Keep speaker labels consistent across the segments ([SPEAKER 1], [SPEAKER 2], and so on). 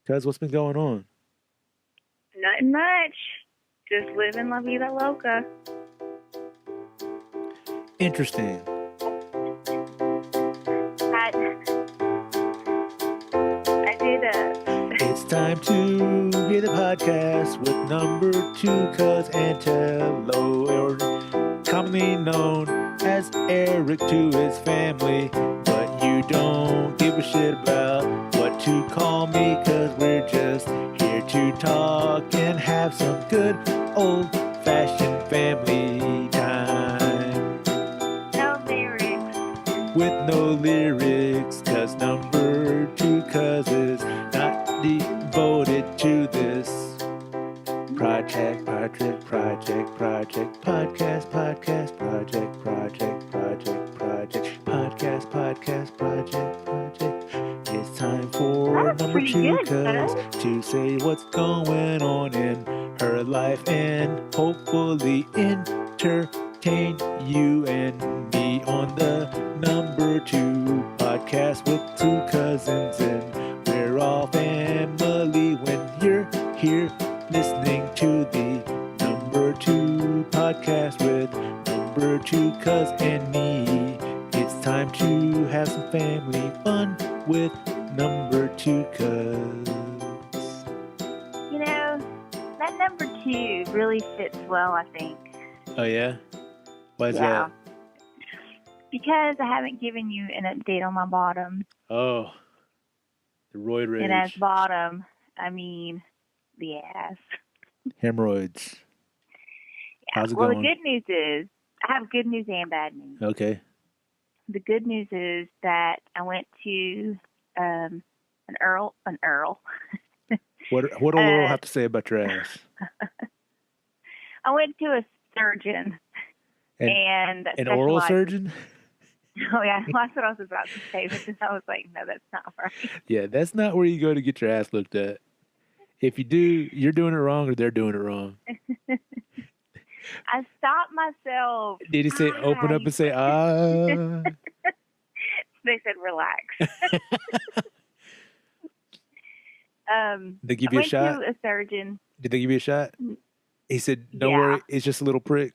[SPEAKER 1] Cuz, what's been going on?
[SPEAKER 2] Nothing much. Just living la vida loca.
[SPEAKER 1] Interesting.
[SPEAKER 2] I did
[SPEAKER 1] It's time to hear the podcast with number 2 cuz Antello, or commonly known as Eric to his family. But you don't give a shit about what to call me, cuz we're just here to talk and have some good old-fashioned family time.
[SPEAKER 2] no lyrics.
[SPEAKER 1] With no lyrics, cuz number 2 cuz is not devoted to this project, podcast, podcast, project. It's time for
[SPEAKER 2] That's
[SPEAKER 1] number
[SPEAKER 2] pretty
[SPEAKER 1] 2
[SPEAKER 2] good,
[SPEAKER 1] cuz
[SPEAKER 2] cuz.
[SPEAKER 1] to say what's going on in her life and hopefully entertain you and me on the number 2 podcast with 2 cousins, and we're all family when you're here listening to the number 2 podcast with number 2 cuz and me. It's time to have some family fun with number 2 cuz.
[SPEAKER 2] You know, that number 2 really fits well, I think.
[SPEAKER 1] Oh yeah? Why is
[SPEAKER 2] Yeah.
[SPEAKER 1] that?
[SPEAKER 2] Because I haven't given you an update on my bottom.
[SPEAKER 1] Oh, the roid rage.
[SPEAKER 2] And as bottom, I mean the ass.
[SPEAKER 1] Hemorrhoids.
[SPEAKER 2] Yeah.
[SPEAKER 1] How's it
[SPEAKER 2] well,
[SPEAKER 1] going?
[SPEAKER 2] the good news is, I have good news and bad news.
[SPEAKER 1] Okay.
[SPEAKER 2] The good news is that I went to an Earl.
[SPEAKER 1] What will Earl have to say about your ass?
[SPEAKER 2] I went to a surgeon. And
[SPEAKER 1] an oral surgeon?
[SPEAKER 2] Oh, yeah. That's what I was about to say. But then I was like, no, that's not right.
[SPEAKER 1] Yeah, that's not where you go to get your ass looked at. If you do, you're doing it wrong or they're doing it wrong.
[SPEAKER 2] I stopped myself.
[SPEAKER 1] Did he say open up and say, ah?
[SPEAKER 2] They said relax.
[SPEAKER 1] They give you a shot?
[SPEAKER 2] I went to a surgeon.
[SPEAKER 1] Did they give you a shot? He said, don't worry, it's just a little prick.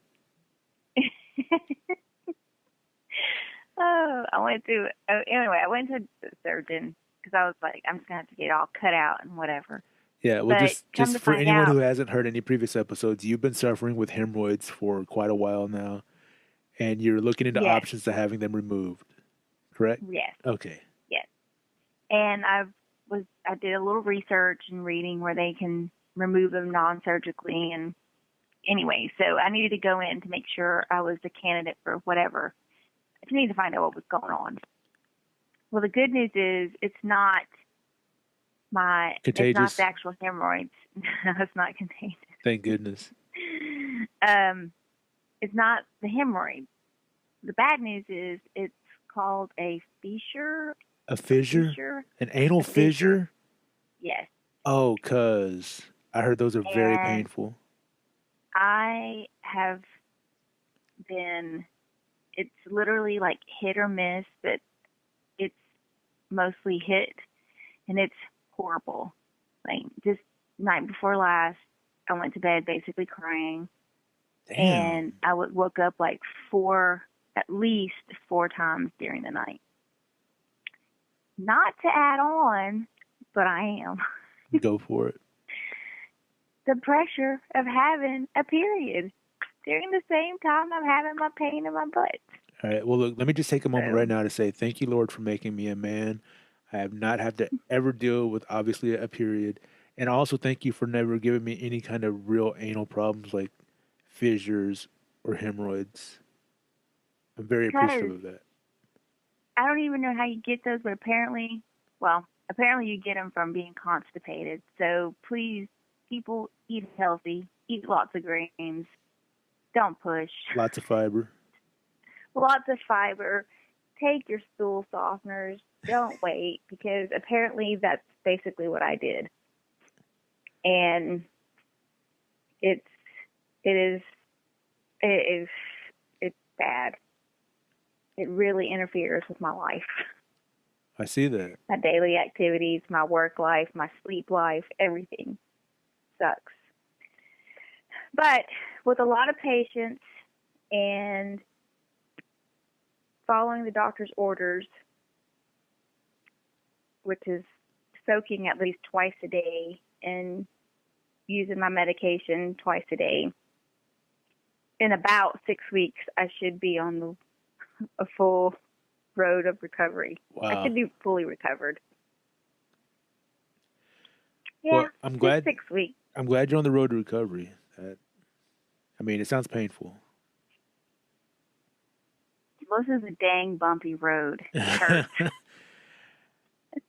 [SPEAKER 2] I went to the surgeon because I was like, I'm just going to have to get it all cut out and whatever.
[SPEAKER 1] Yeah, well,
[SPEAKER 2] but
[SPEAKER 1] just for anyone who hasn't heard any previous episodes, you've been suffering with hemorrhoids for quite a while now, and you're looking into options to having them removed, correct?
[SPEAKER 2] Yes.
[SPEAKER 1] Okay.
[SPEAKER 2] Yes. And I did a little research and reading where they can remove them non-surgically, and anyway, so I needed to go in to make sure I was a candidate for whatever. I just needed to find out what was going on. Well, the good news is it's not
[SPEAKER 1] contagious.
[SPEAKER 2] It's not the actual hemorrhoids. No, it's not contagious.
[SPEAKER 1] Thank goodness.
[SPEAKER 2] It's not the hemorrhoid. The bad news is it's called a fissure.
[SPEAKER 1] A fissure? An anal fissure?
[SPEAKER 2] Yes.
[SPEAKER 1] Oh, cuz I heard those are very painful.
[SPEAKER 2] I have been, it's literally like hit or miss, but it's mostly hit, and it's horrible. Like, just night before last, I went to bed basically crying.
[SPEAKER 1] Damn.
[SPEAKER 2] And I woke up like at least four times during the night. Not to add on, but I am.
[SPEAKER 1] Go for it.
[SPEAKER 2] The pressure of having a period during the same time I'm having my pain in my butt.
[SPEAKER 1] All right. Well, look, let me just take a moment right now to say thank you, Lord, for making me a man. I have not had to ever deal with, obviously, a period. And also thank you for never giving me any kind of real anal problems like fissures or hemorrhoids. I'm very appreciative of that.
[SPEAKER 2] I don't even know how you get those, but apparently you get them from being constipated. So please, people, eat healthy, eat lots of grains, don't push.
[SPEAKER 1] Lots of fiber.
[SPEAKER 2] Lots of fiber. Take your stool softeners. Don't wait, because apparently that's basically what I did. And it's bad. It really interferes with my life.
[SPEAKER 1] I see that.
[SPEAKER 2] My daily activities, my work life, my sleep life, everything sucks. But with a lot of patience and following the doctor's orders, which is soaking at least twice a day and using my medication twice a day, in about 6 weeks, I should be on a full road of recovery.
[SPEAKER 1] Wow.
[SPEAKER 2] I should be fully recovered. Yeah,
[SPEAKER 1] well, I'm glad
[SPEAKER 2] 6 weeks.
[SPEAKER 1] I'm glad you're on the road to recovery. It sounds painful.
[SPEAKER 2] This is a dang bumpy road. It hurts.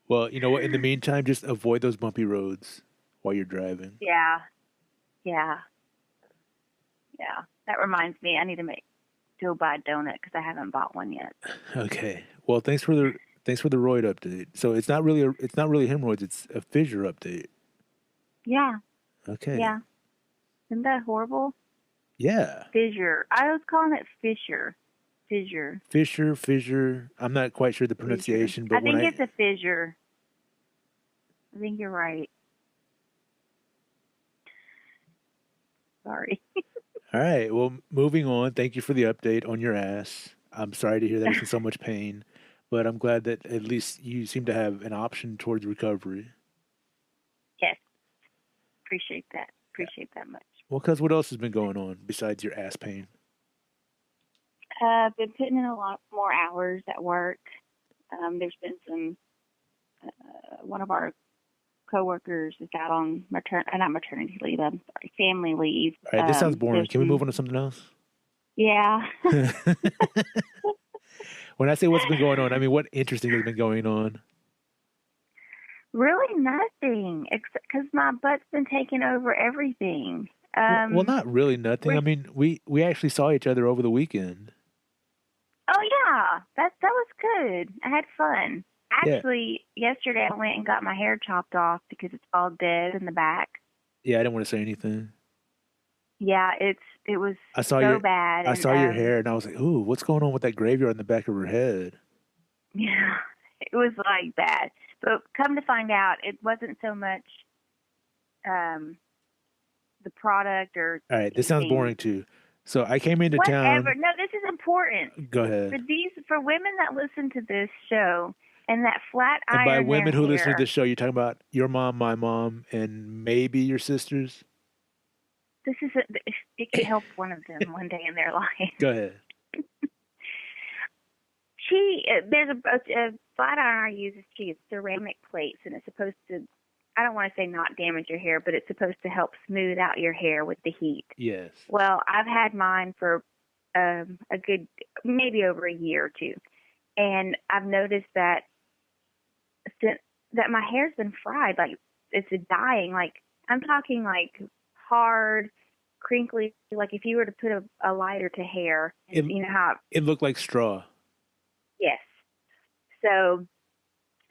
[SPEAKER 1] Well, you know what? In the meantime, just avoid those bumpy roads while you're driving.
[SPEAKER 2] Yeah. That reminds me, I need to go buy a donut because I haven't bought one yet.
[SPEAKER 1] Okay. Well, thanks for the roid update. So it's not really hemorrhoids. It's a fissure update.
[SPEAKER 2] Yeah.
[SPEAKER 1] Okay.
[SPEAKER 2] Yeah. Isn't that horrible?
[SPEAKER 1] Yeah.
[SPEAKER 2] Fissure. I was calling it fissure.
[SPEAKER 1] Fissure. I'm not quite sure the pronunciation, but
[SPEAKER 2] I think it's a fissure. I think you're right. Sorry.
[SPEAKER 1] All right. Well, moving on. Thank you for the update on your ass. I'm sorry to hear that it's in so much pain, but I'm glad that at least you seem to have an option towards recovery.
[SPEAKER 2] Yes. Appreciate that much.
[SPEAKER 1] Well, because what else has been going on besides your ass pain?
[SPEAKER 2] I've been putting in a lot more hours at work. There's been some, one of our coworkers is out on not maternity leave, I'm sorry, family leave.
[SPEAKER 1] All right, this sounds boring. Can we move on to something else?
[SPEAKER 2] Yeah.
[SPEAKER 1] When I say what's been going on, I mean what interesting has been going on?
[SPEAKER 2] Really nothing, except because my butt's been taking over everything.
[SPEAKER 1] Well, not really nothing. I mean, we actually saw each other over the weekend.
[SPEAKER 2] Oh, yeah. That was good. I had fun. Actually, yesterday I went and got my hair chopped off because it's all dead in the back.
[SPEAKER 1] Yeah, I didn't want to say anything.
[SPEAKER 2] Yeah, it was so bad.
[SPEAKER 1] I saw your hair, and I was like, ooh, what's going on with that graveyard in the back of her head?
[SPEAKER 2] Yeah, it was like that. But come to find out, it wasn't so much the product or...
[SPEAKER 1] All right, this sounds boring, too. So I came into town...
[SPEAKER 2] No, this is important.
[SPEAKER 1] Go ahead.
[SPEAKER 2] For women that listen to this show... And that flat iron.
[SPEAKER 1] And by women who listen to this show, you're talking about your mom, my mom, and maybe your sisters?
[SPEAKER 2] It could help one of them one day in their life.
[SPEAKER 1] Go ahead.
[SPEAKER 2] There's a flat iron I use. It's ceramic plates, and it's supposed to, I don't want to say not damage your hair, but it's supposed to help smooth out your hair with the heat.
[SPEAKER 1] Yes.
[SPEAKER 2] Well, I've had mine for a good, maybe over a year or two. And I've noticed that my hair's been fried, like it's dying. Like I'm talking like hard, crinkly, like if you were to put a lighter to hair, you know how
[SPEAKER 1] it looked like straw.
[SPEAKER 2] Yes. So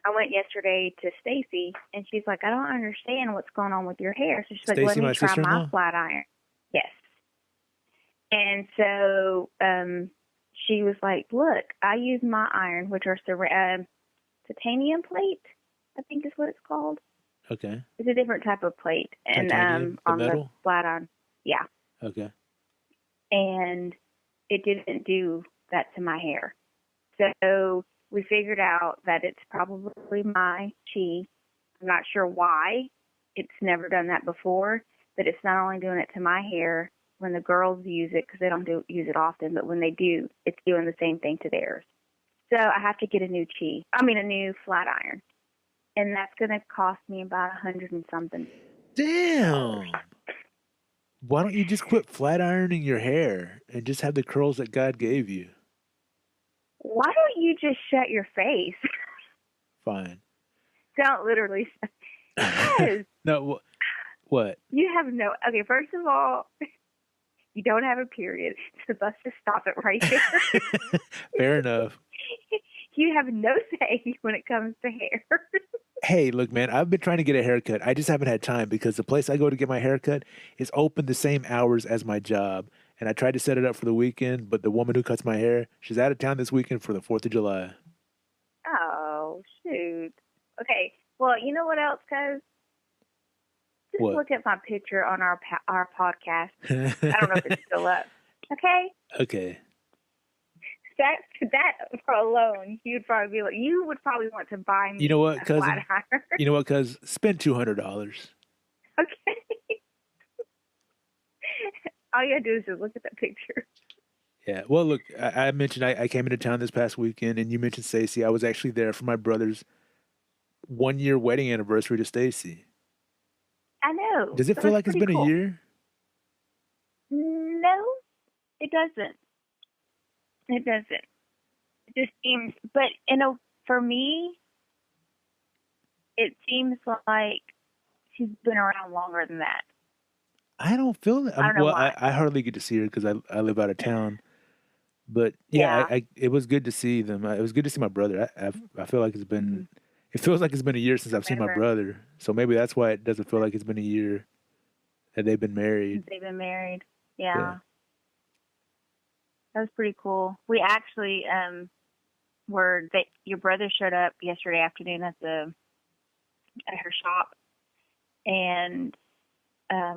[SPEAKER 2] I went yesterday to Stacy, and she's like, I don't understand what's going on with your hair. So she's like, let me try my flat iron. Yes. And so she was like, look, I use my iron, which are titanium plate, I think is what it's called.
[SPEAKER 1] Okay.
[SPEAKER 2] It's a different type of plate. And
[SPEAKER 1] titanium,
[SPEAKER 2] on
[SPEAKER 1] metal?
[SPEAKER 2] the flat iron. Yeah.
[SPEAKER 1] Okay.
[SPEAKER 2] And it didn't do that to my hair. So we figured out that it's probably my chi. I'm not sure why. It's never done that before, but it's not only doing it to my hair when the girls use it, because they don't use it often, but when they do, it's doing the same thing to theirs. So I have to get a new flat iron. And that's going to cost me about $100 and something.
[SPEAKER 1] Damn. Why don't you just quit flat ironing your hair and just have the curls that God gave you?
[SPEAKER 2] Why don't you just shut your face?
[SPEAKER 1] Fine.
[SPEAKER 2] Don't literally. Yes.
[SPEAKER 1] No, what?
[SPEAKER 2] You have no... Okay, first of all, you don't have a period. So let's just stop it right there.
[SPEAKER 1] Fair enough.
[SPEAKER 2] You have no say when it comes to hair.
[SPEAKER 1] Hey, look, man, I've been trying to get a haircut. I just haven't had time because the place I go to get my haircut is open the same hours as my job. And I tried to set it up for the weekend, but the woman who cuts my hair, she's out of town this weekend for the 4th of July.
[SPEAKER 2] Oh, shit. Dude. Okay. Well, you know what else, cuz? Just
[SPEAKER 1] What?
[SPEAKER 2] look at my picture on our podcast. I don't know if it's still up. Okay?
[SPEAKER 1] Okay.
[SPEAKER 2] That for alone, you would probably want to buy me
[SPEAKER 1] You know what,
[SPEAKER 2] a
[SPEAKER 1] cousin?
[SPEAKER 2] flat iron.
[SPEAKER 1] You know what, cuz? Spend $200.
[SPEAKER 2] Okay. All you gotta do is just look at that picture.
[SPEAKER 1] Yeah. Well, look, I mentioned I came into town this past weekend, and you mentioned Stacy. I was actually there for my brother's 1-year wedding anniversary to Stacy.
[SPEAKER 2] I know.
[SPEAKER 1] Does it
[SPEAKER 2] So
[SPEAKER 1] feel
[SPEAKER 2] that's
[SPEAKER 1] like it's
[SPEAKER 2] pretty
[SPEAKER 1] been a
[SPEAKER 2] cool.
[SPEAKER 1] year?
[SPEAKER 2] No, it doesn't. It doesn't. It just seems, but for me, it seems like she's been around longer than that.
[SPEAKER 1] I don't feel that.
[SPEAKER 2] I don't know why.
[SPEAKER 1] I hardly get to see her because I live out of town. But
[SPEAKER 2] Yeah.
[SPEAKER 1] it was good to see them. It was good to see my brother. I feel like it feels like it's been a year since I've seen my brother. So maybe that's why it doesn't feel like it's been a year that they've been married.
[SPEAKER 2] They've been married. Yeah. That was pretty cool. We actually your brother showed up yesterday afternoon at her shop, and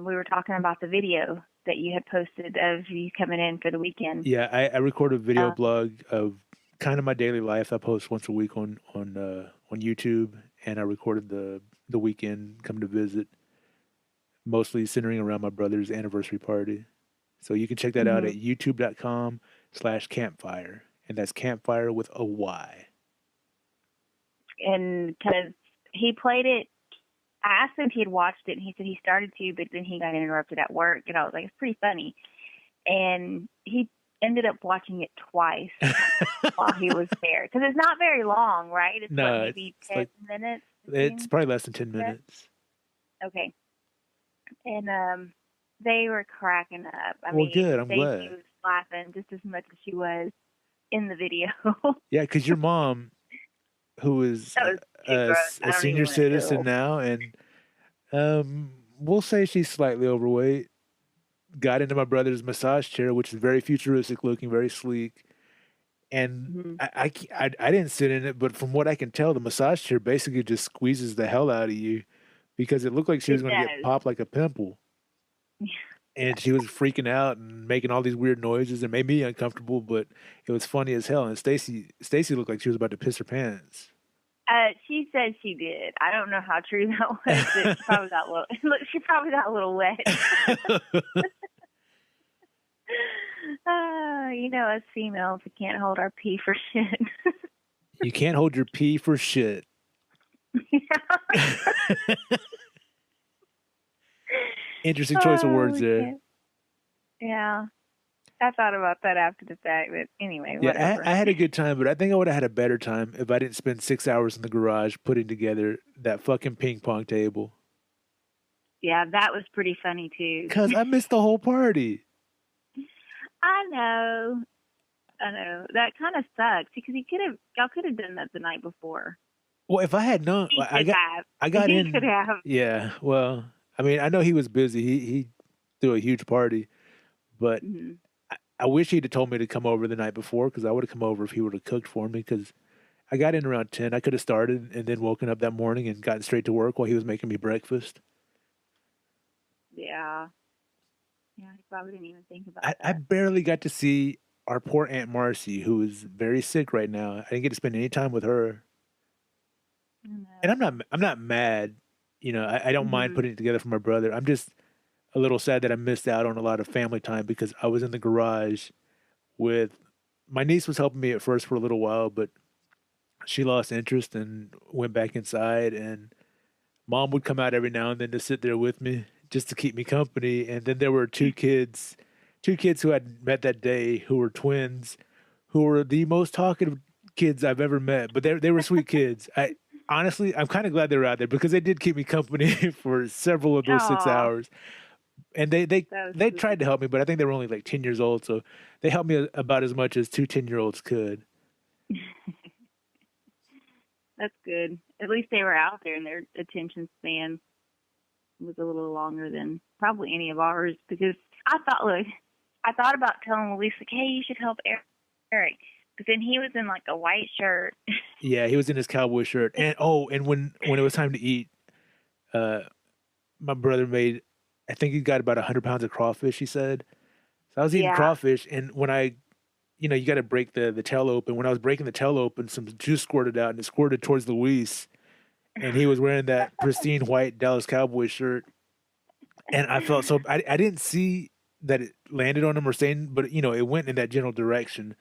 [SPEAKER 2] we were talking about the video that you had posted of you coming in for the weekend.
[SPEAKER 1] Yeah, I record a video blog of kind of my daily life. I post once a week on YouTube, and I recorded the weekend coming to visit, mostly centering around my brother's anniversary party. So you can check that out at youtube.com/Campfyre, and that's Campfyre with a Y.
[SPEAKER 2] And because he played it, I asked him if he had watched it, and he said he started to, but then he got interrupted at work, and I was like, it's pretty funny. And he ended up watching it twice while he was there. Because it's not very long, right? It's maybe 10 minutes?
[SPEAKER 1] It's probably less than 10 minutes.
[SPEAKER 2] Okay. And they were cracking up. I mean,
[SPEAKER 1] good. I'm glad.
[SPEAKER 2] She was laughing just as much as she was in the video.
[SPEAKER 1] Yeah, because your mom, who is a senior citizen now, and we'll say she's slightly overweight, got into my brother's massage chair, which is very futuristic looking, very sleek. And I didn't sit in it, but from what I can tell, the massage chair basically just squeezes the hell out of you because it looked like she was going to get popped like a pimple. And she was freaking out and making all these weird noises and made me uncomfortable, but it was funny as hell. And Stacy looked like she was about to piss her pants.
[SPEAKER 2] She said she did. I don't know how true that was. But she probably got a little wet. Us females, we can't hold our pee for shit.
[SPEAKER 1] You can't hold your pee for shit. Interesting choice of words there.
[SPEAKER 2] Yeah. I thought about that after the fact, but anyway, whatever.
[SPEAKER 1] I had a good time, but I think I would have had a better time if I didn't spend 6 hours in the garage putting together that fucking ping pong table.
[SPEAKER 2] Yeah, that was pretty funny too.
[SPEAKER 1] Because I missed the whole party.
[SPEAKER 2] I know. That kind of sucks because y'all could have done that the night before.
[SPEAKER 1] Well, if I had known, I got in.
[SPEAKER 2] Could have.
[SPEAKER 1] Yeah, well, I mean, I know he was busy. He threw a huge party, but I wish he'd have told me to come over the night before because I would have come over if he would have cooked for me because I got in around 10. I could have started and then woken up that morning and gotten straight to work while he was making me breakfast.
[SPEAKER 2] Yeah. Yeah, I probably didn't even think about that.
[SPEAKER 1] I barely got to see our poor Aunt Marcy, who is very sick right now. I didn't get to spend any time with her. And I'm not mad. I don't mind putting it together for my brother. I'm just a little sad that I missed out on a lot of family time because I was in the garage with my niece was helping me at first for a little while, but she lost interest and went back inside, and Mom would come out every now and then to sit there with me just to keep me company. And then there were two kids who I'd met that day who were twins, who were the most talkative kids I've ever met, but they were sweet kids. Honestly, I'm kind of glad they were out there because they did keep me company for several of those 6 hours. And they tried to help me, but I think they were only like 10 years old, so they helped me about as much as two 10-year-olds could.
[SPEAKER 2] That's good. At least they were out there, and their attention span was a little longer than probably any of ours. Because I thought about telling Lisa, "Hey, you should help Eric," But then he was in like a white shirt.
[SPEAKER 1] Yeah, he was in his cowboy shirt. And when it was time to eat, uh, my brother made, I think he got about 100 pounds of crawfish. He said. So I was eating
[SPEAKER 2] Yeah.
[SPEAKER 1] crawfish, and when you got to break the tail open. When I was breaking the tail open, some juice squirted out, and it squirted towards Luis, and he was wearing that pristine white Dallas Cowboy shirt, and I felt so. I didn't see that it landed on him or saying, but it went in that general direction,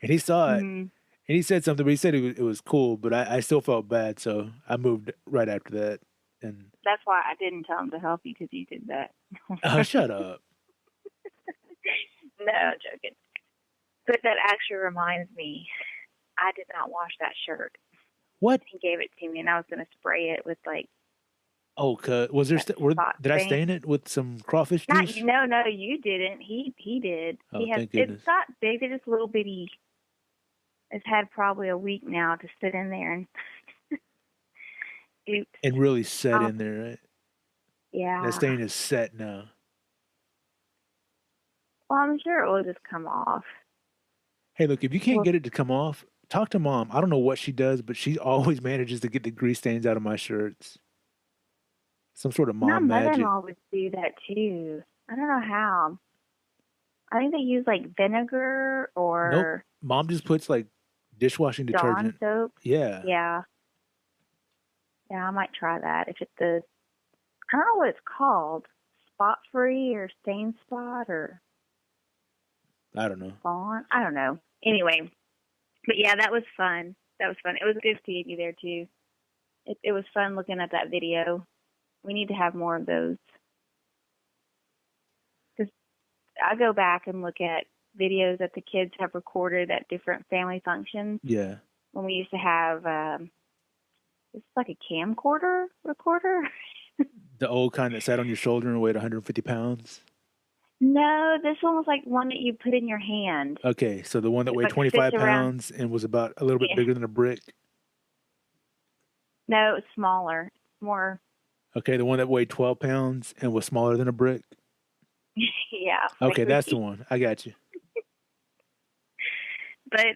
[SPEAKER 1] and he saw it,
[SPEAKER 2] Hmm.
[SPEAKER 1] and he said something, but he said it was cool, but I still felt bad, so I moved right after that, and
[SPEAKER 2] That's why I didn't tell him to help you because you did that.
[SPEAKER 1] shut up.
[SPEAKER 2] No, I'm joking. But that actually reminds me, I did not wash that shirt.
[SPEAKER 1] What?
[SPEAKER 2] He gave it to me, and I was going to spray it with like
[SPEAKER 1] Oh, was there?
[SPEAKER 2] that spot
[SPEAKER 1] Did I
[SPEAKER 2] stain.
[SPEAKER 1] stain it with some crawfish
[SPEAKER 2] Not
[SPEAKER 1] juice?
[SPEAKER 2] no, you didn't. He did.
[SPEAKER 1] Oh,
[SPEAKER 2] He has.
[SPEAKER 1] thank
[SPEAKER 2] It's
[SPEAKER 1] goodness.
[SPEAKER 2] not big. They're just little bitty. It's had probably a week now to sit in there and oops.
[SPEAKER 1] And really set in there, right? That
[SPEAKER 2] Yeah.
[SPEAKER 1] stain is set now.
[SPEAKER 2] Well, I'm sure it will just come off.
[SPEAKER 1] Hey, look, if you can't
[SPEAKER 2] Well,
[SPEAKER 1] get it to come off, talk to mom. I don't know what she does, but she always manages to get the grease stains out of my shirts. Some sort of
[SPEAKER 2] my
[SPEAKER 1] mom magic.
[SPEAKER 2] mother-in-law would do that too. I don't know how. I think they use like vinegar
[SPEAKER 1] Nope.
[SPEAKER 2] or
[SPEAKER 1] Mom just puts like dishwashing
[SPEAKER 2] Dawn
[SPEAKER 1] detergent.
[SPEAKER 2] soap.
[SPEAKER 1] Yeah.
[SPEAKER 2] Yeah. Yeah, I might try that. If it's the, I don't know what it's called, spot free or stain spot or
[SPEAKER 1] I don't know.
[SPEAKER 2] fawn. I don't know. Anyway, but yeah, that was fun. That was fun. It was good seeing you there too. It was fun looking at that video. We need to have more of those. Because I go back and look at videos that the kids have recorded at different family functions.
[SPEAKER 1] Yeah.
[SPEAKER 2] When we used to have, it's like a camcorder recorder.
[SPEAKER 1] The old kind that sat on your shoulder and weighed 150 pounds.
[SPEAKER 2] No, this one was like one that you put in your hand.
[SPEAKER 1] Okay, so the one that
[SPEAKER 2] It
[SPEAKER 1] weighed
[SPEAKER 2] like
[SPEAKER 1] 25
[SPEAKER 2] sits around.
[SPEAKER 1] pounds and was about a little bit
[SPEAKER 2] Yeah.
[SPEAKER 1] bigger than a brick.
[SPEAKER 2] No, it's smaller. More.
[SPEAKER 1] Okay, the one that weighed 12 pounds and was smaller than a brick.
[SPEAKER 2] Yeah.
[SPEAKER 1] Okay,
[SPEAKER 2] Maybe.
[SPEAKER 1] that's the one. I got you.
[SPEAKER 2] But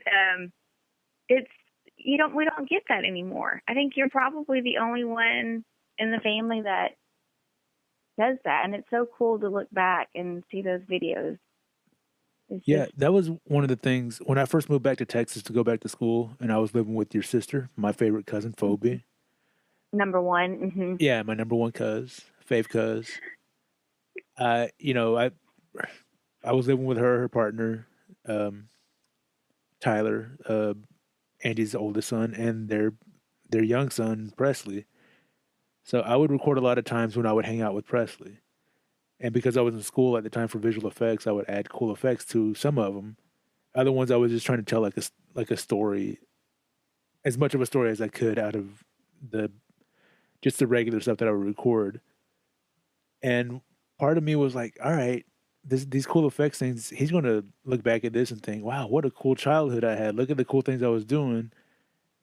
[SPEAKER 2] it's we don't get that anymore. I think you're probably the only one in the family that does that, and it's so cool to look back and see those videos. It's
[SPEAKER 1] Yeah,
[SPEAKER 2] just
[SPEAKER 1] that was one of the things when I first moved back to Texas to go back to school, and I was living with your sister, my favorite cousin, Phoebe.
[SPEAKER 2] number one. Mm-hmm.
[SPEAKER 1] Yeah, my number one fave cuz. I was living with her partner, Tyler, Andy's oldest son, and their young son, Presley. So I would record a lot of times when I would hang out with Presley. And because I was in school at the time for visual effects, I would add cool effects to some of them. Other ones I was just trying to tell like a story, as much of a story as I could out of the just the regular stuff that I would record. And part of me was like, all right, these cool effects things, he's going to look back at this and think, wow, what a cool childhood I had. Look at the cool things I was doing.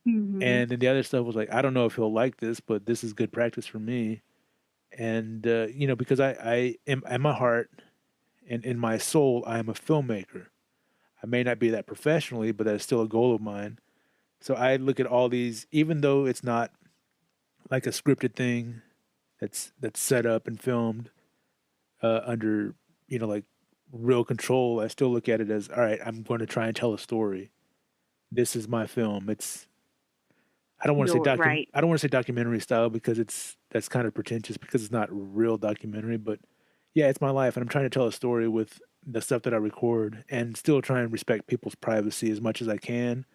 [SPEAKER 2] Mm-hmm.
[SPEAKER 1] And then the other stuff was like, I don't know if he'll like this, but this is good practice for me. And, because I am in my heart and in my soul, I am a filmmaker. I may not be that professionally, but that's still a goal of mine. So I look at all these, even though it's not like a scripted thing that's set up and filmed under, like real control. I still look at it as, all right, I'm going to try and tell a story. This is my film. I don't want to say
[SPEAKER 2] You're right.
[SPEAKER 1] I don't want to say documentary style because that's kind of pretentious because it's not real documentary, but yeah, it's my life and I'm trying to tell a story with the stuff that I record and still try and respect people's privacy as much as I can.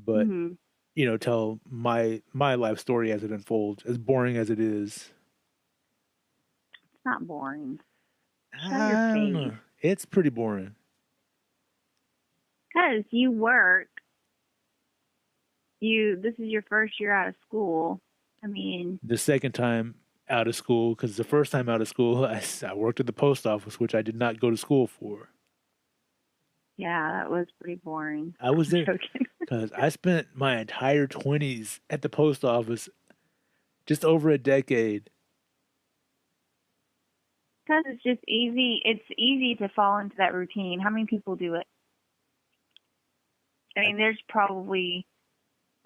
[SPEAKER 1] But
[SPEAKER 2] Mm-hmm.
[SPEAKER 1] tell my life story as it unfolds, as boring as it is.
[SPEAKER 2] It's not boring. Show your
[SPEAKER 1] I don't
[SPEAKER 2] face.
[SPEAKER 1] know. It's pretty boring.
[SPEAKER 2] Because you work. This is your first year out of school. I mean,
[SPEAKER 1] The second time out of school, because the first time out of school, I worked at the post office, which I did not go to school for.
[SPEAKER 2] yeah, that was pretty boring.
[SPEAKER 1] I was
[SPEAKER 2] I'm
[SPEAKER 1] there
[SPEAKER 2] joking.
[SPEAKER 1] because I spent my entire 20s at the post office, just over a decade.
[SPEAKER 2] Because it's just easy. It's easy to fall into that routine. How many people do it? I mean, there's probably,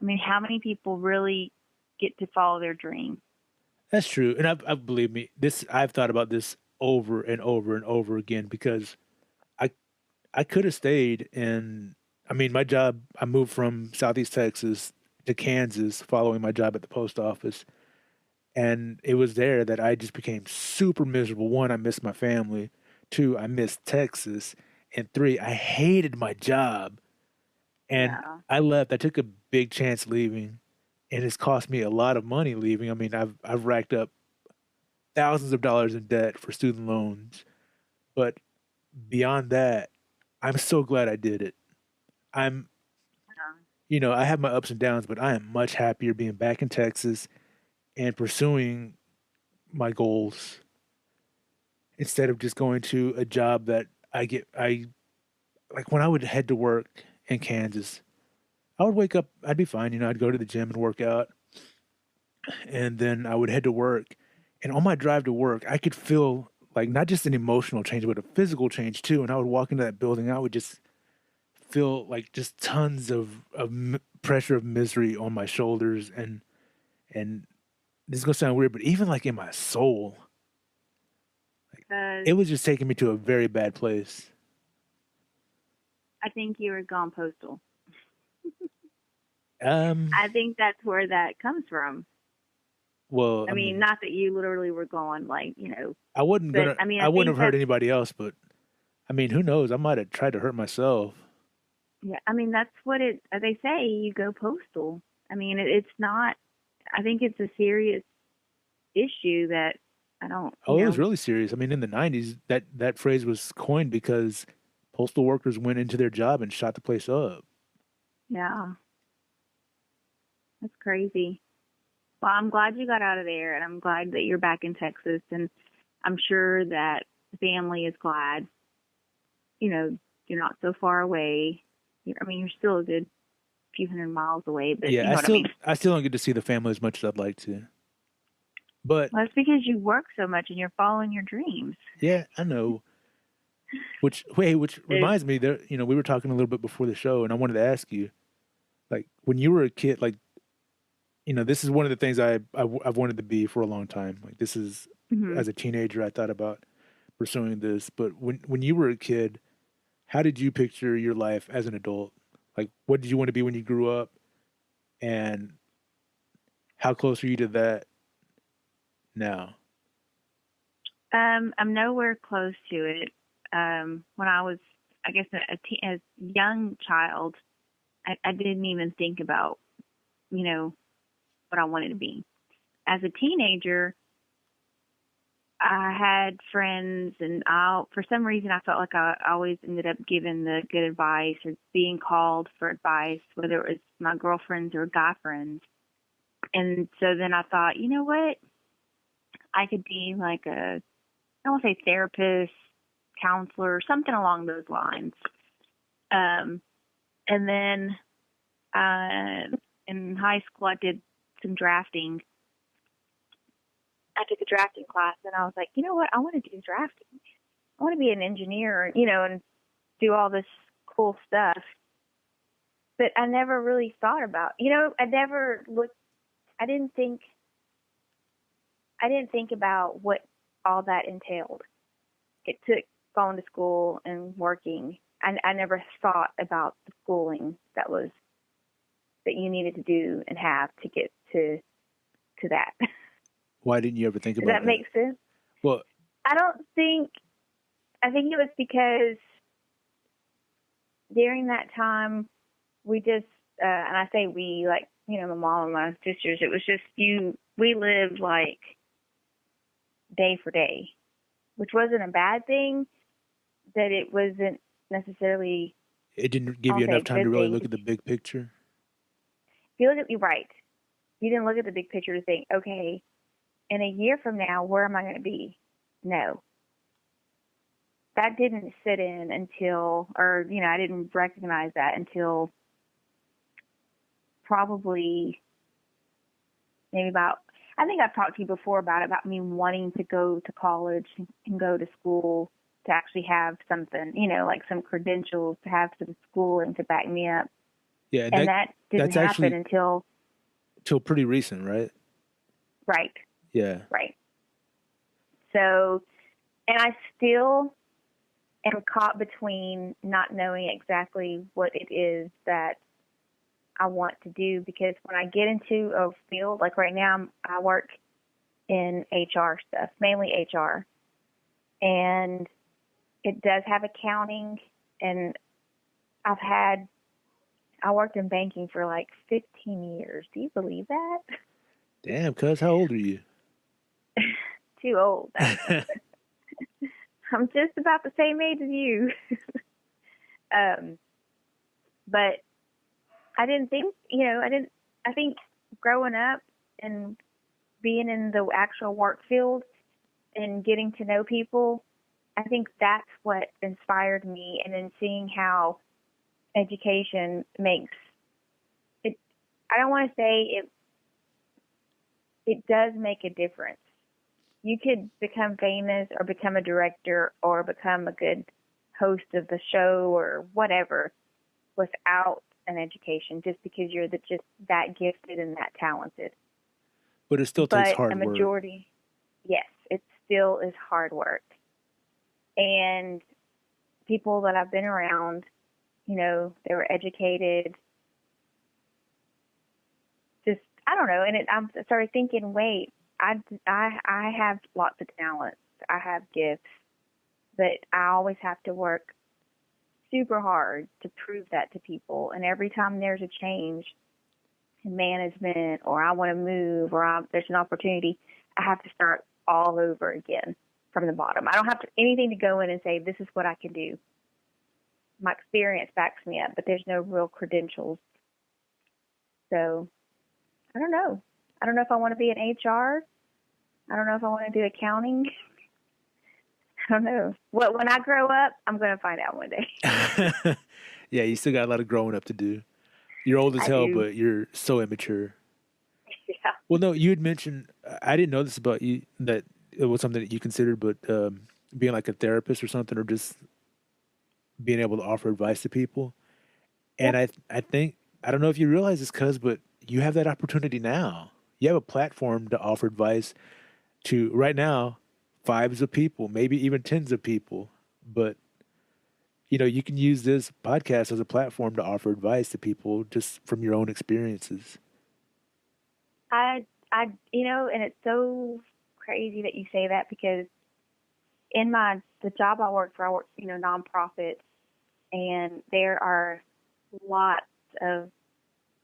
[SPEAKER 2] I mean, how many people really get to follow their dream?
[SPEAKER 1] That's true. And I believe me, I've thought about this over and over and over again because I I could have stayed in. I mean, my job. I moved from Southeast Texas to Kansas following my job at the post office, and it was there that I just became super miserable. One, I missed my family. Two, I missed Texas, and three, I hated my job. And
[SPEAKER 2] Yeah.
[SPEAKER 1] I left. I took a big chance leaving, and it's cost me a lot of money leaving. I mean, I've racked up thousands of dollars in debt for student loans, but beyond that, I'm so glad I did it. I'm, I have my ups and downs, but I am much happier being back in Texas and pursuing my goals instead of just going to a job that I like when I would head to work in Kansas, I would wake up, I'd be fine, I'd go to the gym and work out, and then I would head to work. And on my drive to work, I could feel like not just an emotional change, but a physical change too. And I would walk into that building, I would just feel like just tons of pressure of misery on my shoulders, and this is gonna sound weird, but even like in my soul, like
[SPEAKER 2] Because
[SPEAKER 1] it was just taking me to a very bad place.
[SPEAKER 2] I think you were gone postal.
[SPEAKER 1] Um,
[SPEAKER 2] I think that's where that comes from.
[SPEAKER 1] well,
[SPEAKER 2] I mean, not that you literally were going like, but I mean,
[SPEAKER 1] I
[SPEAKER 2] I
[SPEAKER 1] wouldn't
[SPEAKER 2] think
[SPEAKER 1] have hurt
[SPEAKER 2] that's,
[SPEAKER 1] anybody else, but I mean, who knows? I might have tried to hurt myself.
[SPEAKER 2] yeah, I mean, that's what they say, you go postal. I mean, it's not, I think it's a serious issue that I don't,
[SPEAKER 1] Oh, it was really serious. I mean, in the '90s, that phrase was coined because postal workers went into their job and shot the place up.
[SPEAKER 2] yeah, that's crazy. Well, I'm glad you got out of there, and I'm glad that you're back in Texas, and I'm sure that the family is glad. You're not so far away. I mean, you're still a good few hundred miles away, but you
[SPEAKER 1] Yeah,
[SPEAKER 2] know what I mean.
[SPEAKER 1] I still don't get to see the family as much as I'd like to. But
[SPEAKER 2] Well, it's because you work so much and you're following your dreams.
[SPEAKER 1] yeah, I know. Which
[SPEAKER 2] It,
[SPEAKER 1] reminds me that we were talking a little bit before the show, and I wanted to ask you, like, when you were a kid, like, this is one of the things I've wanted to be for a long time. Like, this is
[SPEAKER 2] mhm.
[SPEAKER 1] as a teenager, I thought about pursuing this. But when you were a kid, how did you picture your life as an adult? Like, what did you want to be when you grew up, and how close are you to that now?
[SPEAKER 2] I'm nowhere close to it. When I was, I guess, a young child, I didn't even think about, what I wanted to be. As a teenager, I had friends, and for some reason, I felt like I always ended up giving the good advice or being called for advice, whether it was my girlfriends or guy friends. And so then I thought, you know what? I could be like I don't want to say therapist, counselor, something along those lines. Um, and then in high school, I did some drafting. I took a drafting class, and I was like, you know what? I want to do drafting. I want to be an engineer, and do all this cool stuff. But I never really thought about, I never looked. I didn't think. I didn't think about what all that entailed. It took going to school and working. I never thought about the schooling that you needed to do and have to get to that.
[SPEAKER 1] Why didn't you ever think
[SPEAKER 2] Does
[SPEAKER 1] about
[SPEAKER 2] that
[SPEAKER 1] that?
[SPEAKER 2] make sense?
[SPEAKER 1] Well,
[SPEAKER 2] I think it was because during that time we just, and I say we, like, my mom and my sisters, it was just we lived like day for day, which wasn't a bad thing, that it wasn't necessarily,
[SPEAKER 1] it didn't give
[SPEAKER 2] I'll
[SPEAKER 1] you
[SPEAKER 2] say,
[SPEAKER 1] enough
[SPEAKER 2] a
[SPEAKER 1] time to
[SPEAKER 2] good
[SPEAKER 1] really
[SPEAKER 2] thing.
[SPEAKER 1] look at the big picture.
[SPEAKER 2] If you look at, you're right. You didn't look at the big picture to think, okay, in a year from now, where am I going to be? No. That didn't sit in until, or, I didn't recognize that until probably maybe about, I think I've talked to you before about me wanting to go to college and go to school to actually have something, like some credentials, to have some schooling to back me up.
[SPEAKER 1] Yeah, and
[SPEAKER 2] And that didn't
[SPEAKER 1] that's
[SPEAKER 2] happen
[SPEAKER 1] actually
[SPEAKER 2] until,
[SPEAKER 1] till pretty recent, right?
[SPEAKER 2] right,
[SPEAKER 1] Yeah.
[SPEAKER 2] right. So, and I still am caught between not knowing exactly what it is that I want to do, because when I get into a field, like right now, I work in HR stuff, mainly HR, and it does have accounting, and I worked in banking for like 15 years. Do you believe that?
[SPEAKER 1] Damn, cuz, how old are you?
[SPEAKER 2] Too old. I'm just about the same age as you. But I didn't think, I think growing up and being in the actual work field and getting to know people, I think that's what inspired me. And then seeing how education makes it, I don't want to say it does make a difference. You could become famous or become a director or become a good host of the show or whatever without an education, just because you're just that gifted and that talented.
[SPEAKER 1] But it still takes
[SPEAKER 2] But a
[SPEAKER 1] hard work.
[SPEAKER 2] majority, yes, it still is hard work. And people that I've been around, they were educated. Just, I don't know. And I started thinking, wait, I have lots of talents. I have gifts, but I always have to work super hard to prove that to people. And every time there's a change in management, or I want to move, or there's an opportunity, I have to start all over again from the bottom. I don't have anything to go in and say, this is what I can do. My experience backs me up, but there's no real credentials. So I don't know. I don't know if I want to be in HR. I don't know if I want to do accounting. I don't know. Well, when I grow up, I'm going to find out one day.
[SPEAKER 1] Yeah, you still got a lot of growing up to do. You're old as
[SPEAKER 2] I
[SPEAKER 1] hell,
[SPEAKER 2] do.
[SPEAKER 1] but you're so immature.
[SPEAKER 2] Yeah.
[SPEAKER 1] Well, no, you had mentioned, I didn't know this about you, that it was something that you considered, but being like a therapist or something, or just being able to offer advice to people. And
[SPEAKER 2] Yep.
[SPEAKER 1] I think, I don't know if you realize this, cuz, but you have that opportunity now. You have a platform to offer advice to, right now, fives of people, maybe even tens of people. But, you can use this podcast as a platform to offer advice to people just from your own experiences.
[SPEAKER 2] And it's so crazy that you say that, because in the job I work for, nonprofits, and there are lots of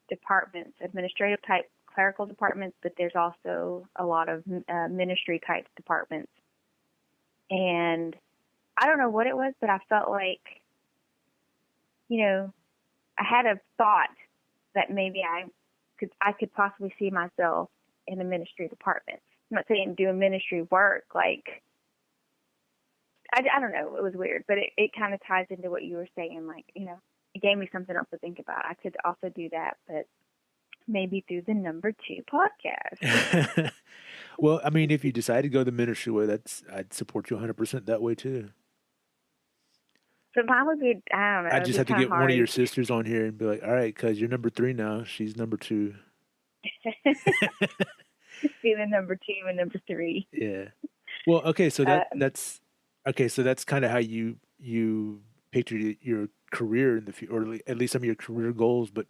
[SPEAKER 2] departments, administrative type clerical departments, but there's also a lot of ministry type departments. And I don't know what it was, but I felt like, I had a thought that maybe I could possibly see myself in a ministry department. I'm not saying doing ministry work, like, I don't know, it was weird, but it kind of ties into what you were saying, like, it gave me something else to think about. I could also do that, but maybe through the Number Two podcast.
[SPEAKER 1] Well, I mean, if you decide to go the ministry way, I'd support you 100% that way too.
[SPEAKER 2] But mine would be, I don't know,
[SPEAKER 1] I
[SPEAKER 2] it'd
[SPEAKER 1] just
[SPEAKER 2] be
[SPEAKER 1] have to
[SPEAKER 2] kind of
[SPEAKER 1] get one of your
[SPEAKER 2] hard.
[SPEAKER 1] sisters on here and be like, all right, cuz you're number 3 now. She's number 2.
[SPEAKER 2] Be the Number Two and Number Three.
[SPEAKER 1] Yeah. Well, okay, so
[SPEAKER 2] Um,
[SPEAKER 1] that's kind of how you pictured your career in the future, or at least some of your career goals. But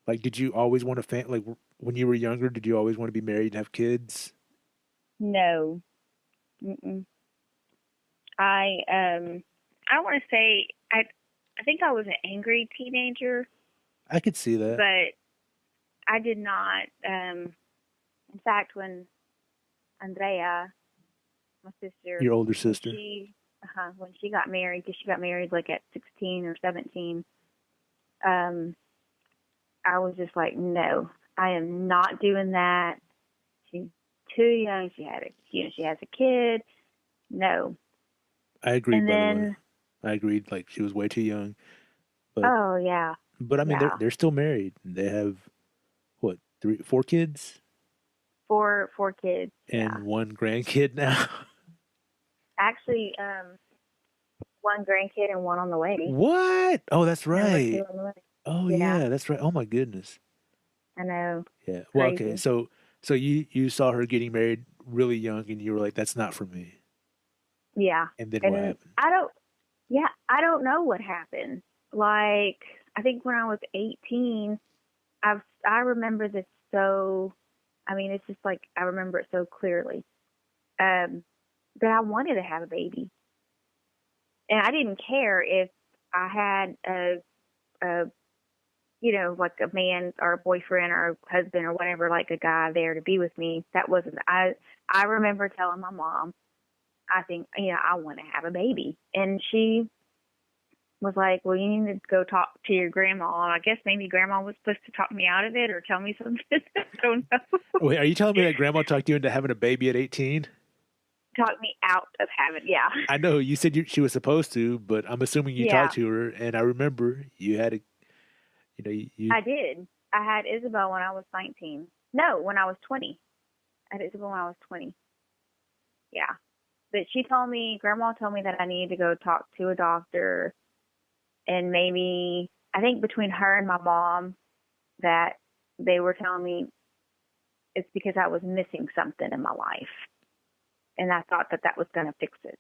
[SPEAKER 1] like, did you always want to like when you were younger? Did you always want to be married and have kids?
[SPEAKER 2] no. Mm-mm. I don't want to say, I think I was an angry teenager,
[SPEAKER 1] I could see that.
[SPEAKER 2] but I did not. In fact, when Andrea, my sister,
[SPEAKER 1] Your older
[SPEAKER 2] when
[SPEAKER 1] sister.
[SPEAKER 2] she got married, because she got married like at 16 or 17, I was just like, no, I am not doing that. She's too young. She has a kid. No.
[SPEAKER 1] I agreed,
[SPEAKER 2] And
[SPEAKER 1] by the way.
[SPEAKER 2] then,
[SPEAKER 1] I agreed. Like she was way too young. But
[SPEAKER 2] oh yeah,
[SPEAKER 1] I mean,
[SPEAKER 2] yeah,
[SPEAKER 1] they're still married. They have what, 4 kids
[SPEAKER 2] four kids.
[SPEAKER 1] and
[SPEAKER 2] Yeah,
[SPEAKER 1] 1 grandkid now.
[SPEAKER 2] actually, one grandkid and one on the way.
[SPEAKER 1] What? Oh, that's
[SPEAKER 2] Number two
[SPEAKER 1] right.
[SPEAKER 2] on the way.
[SPEAKER 1] Oh
[SPEAKER 2] Yeah,
[SPEAKER 1] yeah, that's right. Oh my goodness.
[SPEAKER 2] I know.
[SPEAKER 1] Yeah. Well, okay.
[SPEAKER 2] Crazy.
[SPEAKER 1] So you saw her getting married really young, and you were like, "That's not for me."
[SPEAKER 2] Yeah.
[SPEAKER 1] And then what
[SPEAKER 2] And
[SPEAKER 1] happened?
[SPEAKER 2] I don't know what happened. Like, I think when I was 18, I remember this so, I mean, it's just like, I remember it so clearly. Um, that I wanted to have a baby. And I didn't care if I had a like a man or a boyfriend or a husband or whatever, like a guy there to be with me. That wasn't, I remember telling my mom, I think, I want to have a baby. And she was like, well, you need to go talk to your grandma. And I guess maybe grandma was supposed to talk me out of it or tell me something. I don't know.
[SPEAKER 1] Wait, are you telling me that grandma talked you into having a baby at 18?
[SPEAKER 2] Talk me out of having, yeah.
[SPEAKER 1] I know you said she was supposed to, but I'm assuming you
[SPEAKER 2] Yeah,
[SPEAKER 1] talked to her, and I remember you had a, you
[SPEAKER 2] I did. I had Isabel when I was 19. No, when I was 20. I had Isabel when I was 20. Yeah. But grandma told me that I needed to go talk to a doctor, and maybe, I think between her and my mom, that they were telling me it's because I was missing something in my life. And I thought that that was going to fix it.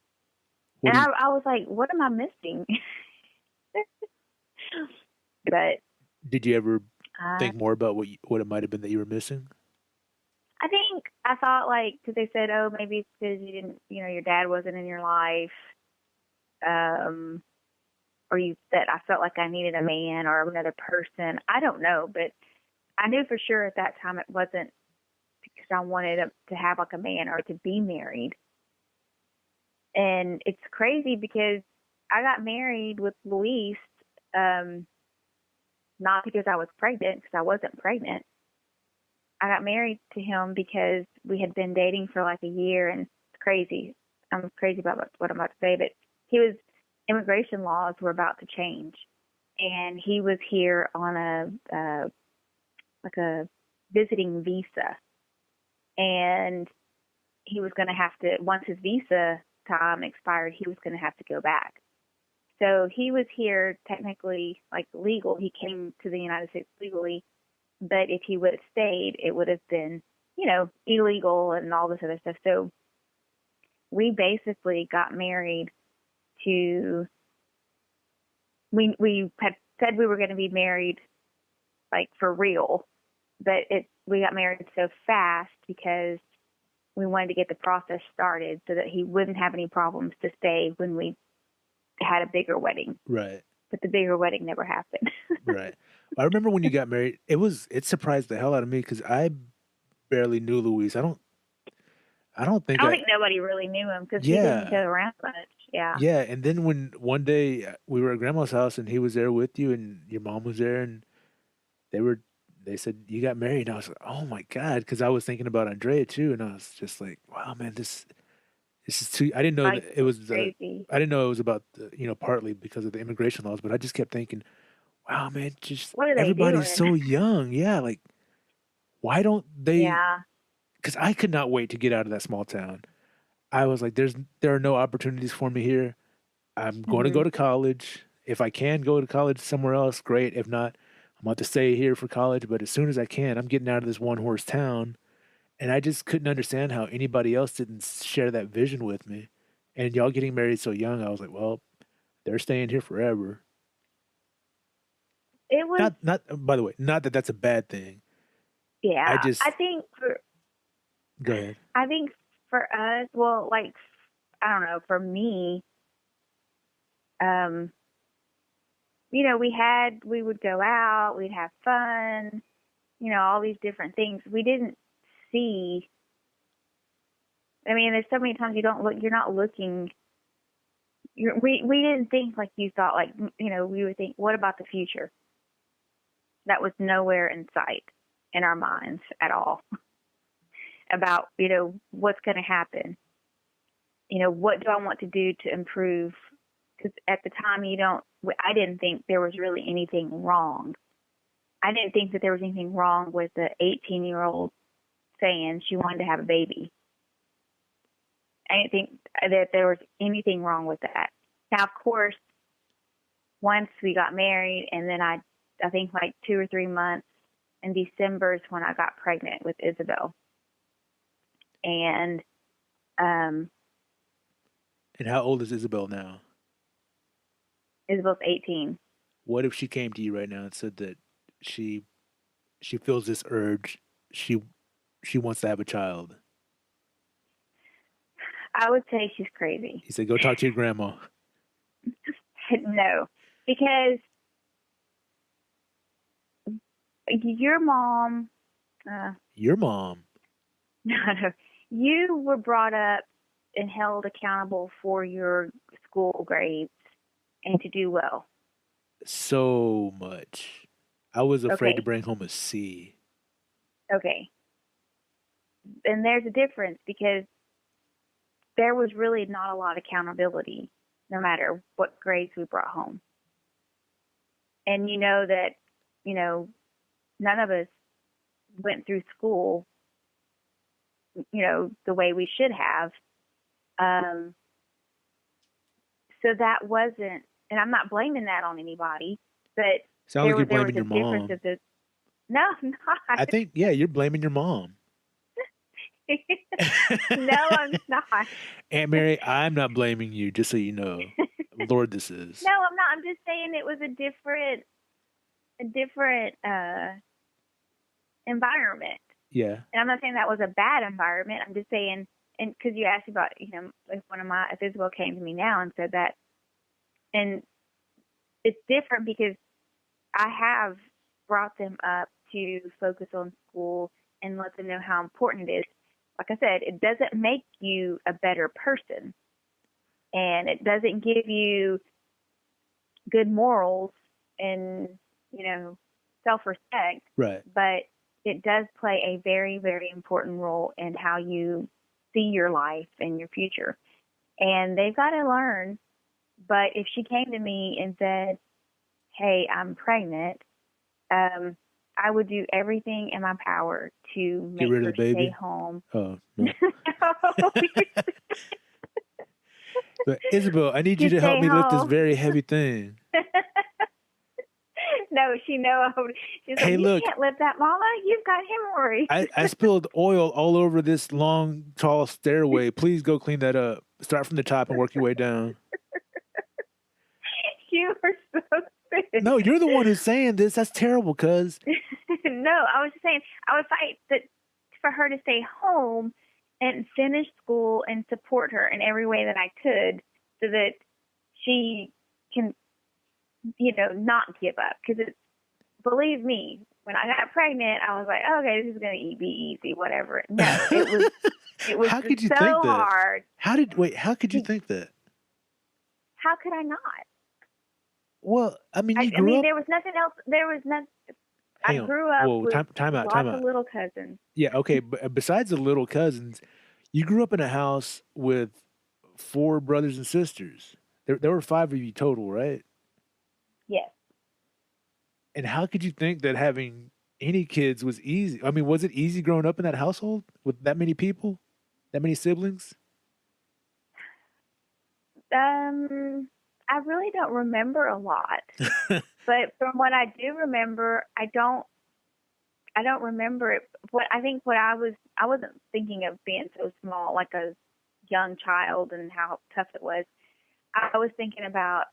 [SPEAKER 1] what
[SPEAKER 2] And
[SPEAKER 1] do you
[SPEAKER 2] I was like, what am I missing? But
[SPEAKER 1] did you ever
[SPEAKER 2] uh,
[SPEAKER 1] think more about what it might have been that you were missing?
[SPEAKER 2] I think I thought, like, because they said, oh, maybe it's because you didn't, your dad wasn't in your life. Um, or that I felt like I needed a man or another person. I don't know, but I knew for sure at that time it wasn't because I wanted to have like a man or to be married. And it's crazy because I got married with Luis, um, not because I was pregnant, because I wasn't pregnant. I got married to him because we had been dating for like a year, and it's crazy. I'm crazy about what I'm about to say, but immigration laws were about to change, and he was here on like a visiting visa, and he was going to have to, once his visa time expired, he was going to have to go back. So he was here technically, like legal. He came to the United States legally, but if he would have stayed, it would have been, illegal and all this other stuff. So we basically got married to, we had said we were going to be married like for real, but we got married so fast because we wanted to get the process started so that he wouldn't have any problems to stay when we had a bigger wedding.
[SPEAKER 1] Right.
[SPEAKER 2] But the bigger wedding never happened.
[SPEAKER 1] Right. I remember when you got married. It surprised the hell out of me because I barely knew Louise. I don't
[SPEAKER 2] I
[SPEAKER 1] think
[SPEAKER 2] don't
[SPEAKER 1] I.
[SPEAKER 2] think nobody really knew him because he didn't
[SPEAKER 1] Yeah.
[SPEAKER 2] go around much. Yeah.
[SPEAKER 1] Yeah. And then when one day we were at grandma's house and he was there with you and your mom was there and they were they said you got married. And I was like, oh my God, because I was thinking about Andrea too, and I was just like, wow, man, this is too. I didn't know
[SPEAKER 2] Like,
[SPEAKER 1] that it was.
[SPEAKER 2] crazy.
[SPEAKER 1] I didn't know it was about partly because of the immigration laws, but I just kept thinking, wow, man, just
[SPEAKER 2] What are they
[SPEAKER 1] everybody's
[SPEAKER 2] doing?
[SPEAKER 1] so young. Yeah, like why don't they?
[SPEAKER 2] Yeah.
[SPEAKER 1] Because I could not wait to get out of that small town. I was like, there are no opportunities for me here. I'm going to
[SPEAKER 2] Hmm.
[SPEAKER 1] go to college. If I can go to college somewhere else, great. If not, I'm about to stay here for college. But as soon as I can, I'm getting out of this one horse town. And I just couldn't understand how anybody else didn't share that vision with me. And y'all getting married so young, I was like, well, they're staying here forever.
[SPEAKER 2] It was,
[SPEAKER 1] Not, by the way, not that that's a bad thing. I
[SPEAKER 2] yeah.
[SPEAKER 1] just, go ahead.
[SPEAKER 2] I think for us, well, like, I don't know, for me, um, we would go out, we'd have fun, all these different things. We didn't see, I mean, there's so many times you're not looking, we didn't think like you thought, like, we would think, what about the future? That was nowhere in sight in our minds at all about, what's going to happen. What do I want to do to improve? Because at the time, I didn't think there was really anything wrong. I didn't think that there was anything wrong with the 18-year-old saying she wanted to have a baby. I didn't think that there was anything wrong with that. Now, of course, once we got married and then I I think, like 2 or 3 months. In December is when I got pregnant with Isabel. And
[SPEAKER 1] And how old is Isabel now?
[SPEAKER 2] Isabel's 18.
[SPEAKER 1] What if she came to you right now and said that she feels this urge, she wants to have a child?
[SPEAKER 2] I would say she's crazy.
[SPEAKER 1] He said, "Go talk to your grandma."
[SPEAKER 2] No, because your mom.
[SPEAKER 1] Your mom.
[SPEAKER 2] No, you were brought up and held accountable for your school grades and to do well.
[SPEAKER 1] So much. I was afraid
[SPEAKER 2] Okay.
[SPEAKER 1] to bring home a C.
[SPEAKER 2] Okay. And there's a difference because there was really not a lot of accountability no matter what grades we brought home. And you know that, none of us went through school, the way we should have. So that wasn't, and I'm not blaming that on anybody, but
[SPEAKER 1] Sounds like you're
[SPEAKER 2] there was
[SPEAKER 1] blaming
[SPEAKER 2] a
[SPEAKER 1] your
[SPEAKER 2] difference
[SPEAKER 1] mom.
[SPEAKER 2] of this. No, I'm not.
[SPEAKER 1] I think, yeah, you're blaming your mom.
[SPEAKER 2] No, I'm not.
[SPEAKER 1] Aunt Mary, I'm not blaming you, just so you know. Lord, this is.
[SPEAKER 2] No, I'm not. I'm just saying it was a different environment.
[SPEAKER 1] Yeah.
[SPEAKER 2] And I'm not saying that was a bad environment. I'm just saying, and because you asked about, if Isabel came to me now and said that, and it's different because I have brought them up to focus on school and let them know how important it is. Like I said, it doesn't make you a better person, and it doesn't give you good morals and, self-respect.
[SPEAKER 1] Right.
[SPEAKER 2] But it does play a very, very important role in how you see your life and your future. And they've got to learn. But if she came to me and said, "Hey, I'm pregnant," I would do everything in my power to make
[SPEAKER 1] rid of
[SPEAKER 2] her
[SPEAKER 1] the baby?
[SPEAKER 2] stay home.
[SPEAKER 1] Oh, no. But Isabel, I need you to help me lift this very heavy thing.
[SPEAKER 2] No, she's
[SPEAKER 1] Hey,
[SPEAKER 2] like,
[SPEAKER 1] look,
[SPEAKER 2] you can't lift that, Mama. You've got hemorrhoids.
[SPEAKER 1] I spilled oil all over this long, tall stairway. Please go clean that up. Start from the top and work your way down.
[SPEAKER 2] You are so sick.
[SPEAKER 1] No, you're the one who's saying this. That's terrible, cuz.
[SPEAKER 2] No, I was just saying I would fight for her to stay home and finish school and support her in every way that I could so that she can, not give up. Because believe me, when I got pregnant, I was like, okay, this is going to be easy, whatever. No, it was
[SPEAKER 1] How could you
[SPEAKER 2] so
[SPEAKER 1] think that?
[SPEAKER 2] hard.
[SPEAKER 1] How could you think that?
[SPEAKER 2] How could I not?
[SPEAKER 1] Well, I mean, you grew up.
[SPEAKER 2] There was nothing else. There was nothing.
[SPEAKER 1] Hang
[SPEAKER 2] I
[SPEAKER 1] on.
[SPEAKER 2] grew up
[SPEAKER 1] Whoa,
[SPEAKER 2] with
[SPEAKER 1] time out.
[SPEAKER 2] lots of little cousins.
[SPEAKER 1] Yeah, okay. But besides the little cousins, you grew up in a house with 4 brothers and sisters. There were 5 of you total, right?
[SPEAKER 2] Yes.
[SPEAKER 1] And how could you think that having any kids was easy? I mean, was it easy growing up in that household with that many people, that many siblings?
[SPEAKER 2] I really don't remember a lot, but from what I do remember, I don't remember it. I wasn't thinking of being so small, like a young child and how tough it was. I was thinking about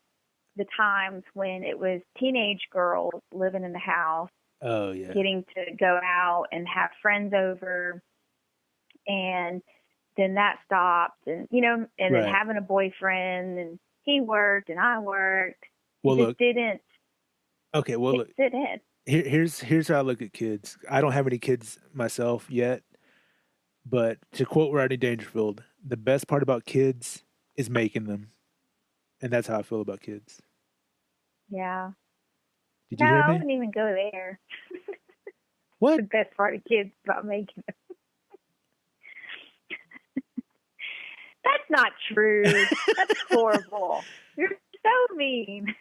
[SPEAKER 2] the times when it was teenage girls living in the house.
[SPEAKER 1] Oh, yeah.
[SPEAKER 2] Getting to go out and have friends over, and then that stopped, and and then having a boyfriend, and he worked and I worked.
[SPEAKER 1] Well,
[SPEAKER 2] look. Didn't.
[SPEAKER 1] Okay, well, look.
[SPEAKER 2] Fit in.
[SPEAKER 1] Here's how I look at kids. I don't have any kids myself yet, but to quote Rodney Dangerfield, the best part about kids is making them, and that's how I feel about kids.
[SPEAKER 2] Yeah.
[SPEAKER 1] Did you hear me?
[SPEAKER 2] I wouldn't even go there.
[SPEAKER 1] What?
[SPEAKER 2] The best part of kids about making them. That's not true. That's horrible. You're so mean.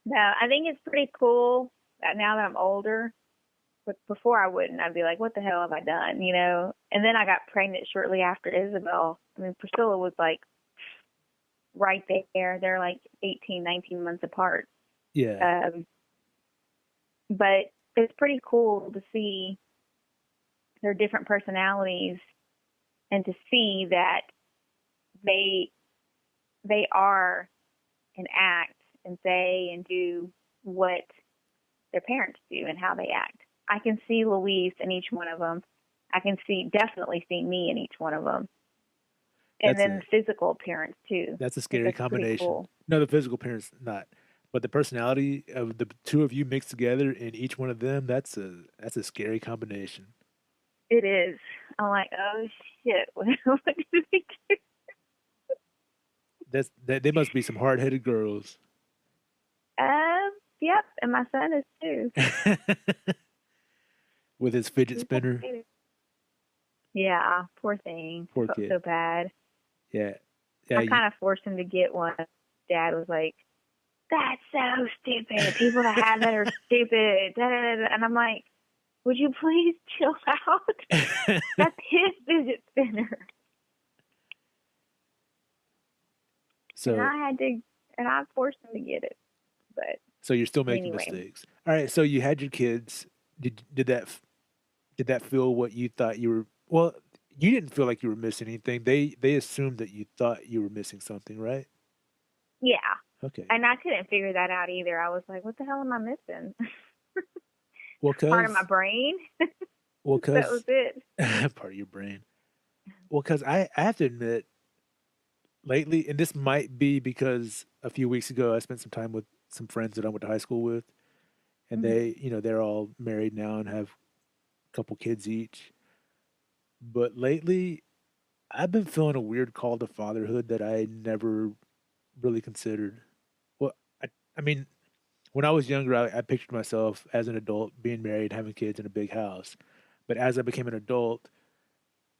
[SPEAKER 2] No, I think it's pretty cool that now that I'm older. But before I wouldn't. I'd be like, what the hell have I done? And then I got pregnant shortly after Isabel. I mean, Priscilla was like right there. They're like 18, 19 months apart.
[SPEAKER 1] Yeah.
[SPEAKER 2] Um, but it's pretty cool to see their different personalities and to see that they they are and act and say and do what their parents do and how they act. I can see Louise in each one of them. I can definitely see me in each one of them. And
[SPEAKER 1] That's
[SPEAKER 2] then
[SPEAKER 1] a
[SPEAKER 2] the physical appearance too.
[SPEAKER 1] that's a
[SPEAKER 2] I think
[SPEAKER 1] scary
[SPEAKER 2] that's pretty
[SPEAKER 1] combination.
[SPEAKER 2] cool.
[SPEAKER 1] No, the physical appearance not. But the personality of the two of you mixed together in each one of them, that's a scary combination.
[SPEAKER 2] It is. I'm like, oh shit, what did we do?
[SPEAKER 1] That they must be some hard-headed girls.
[SPEAKER 2] Yep, and my son is too.
[SPEAKER 1] With his fidget
[SPEAKER 2] He's
[SPEAKER 1] spinner.
[SPEAKER 2] like, yeah, poor thing.
[SPEAKER 1] Poor
[SPEAKER 2] Felt
[SPEAKER 1] kid.
[SPEAKER 2] so bad.
[SPEAKER 1] Yeah. Yeah,
[SPEAKER 2] I kind of forced him to get one. Dad was like, "That's so stupid. People that have that are stupid." Da, da, da, da. And I'm like, "Would you please chill out? That's his fidget spinner." And
[SPEAKER 1] so
[SPEAKER 2] I forced him to get it. But
[SPEAKER 1] so you're still making
[SPEAKER 2] anyway,
[SPEAKER 1] mistakes. All right, so you had your kids. Did that feel what you thought you were? Well, you didn't feel like you were missing anything. They assumed that you thought you were missing something, right?
[SPEAKER 2] yeah.
[SPEAKER 1] Okay.
[SPEAKER 2] And I couldn't figure that out either. I was like, "What the hell am I missing?"
[SPEAKER 1] Well,
[SPEAKER 2] Part of my
[SPEAKER 1] cause
[SPEAKER 2] brain.
[SPEAKER 1] well,
[SPEAKER 2] That was
[SPEAKER 1] cause
[SPEAKER 2] it.
[SPEAKER 1] part of your brain. Well, cause I have to admit, lately, and this might be because a few weeks ago I spent some time with some friends that I went to high school with, and
[SPEAKER 2] Hmm.
[SPEAKER 1] they're all married now and have a couple kids each. But lately, I've been feeling a weird call to fatherhood that I never really considered. Well, I mean, when I was younger, I pictured myself as an adult being married, having kids in a big house. But as I became an adult,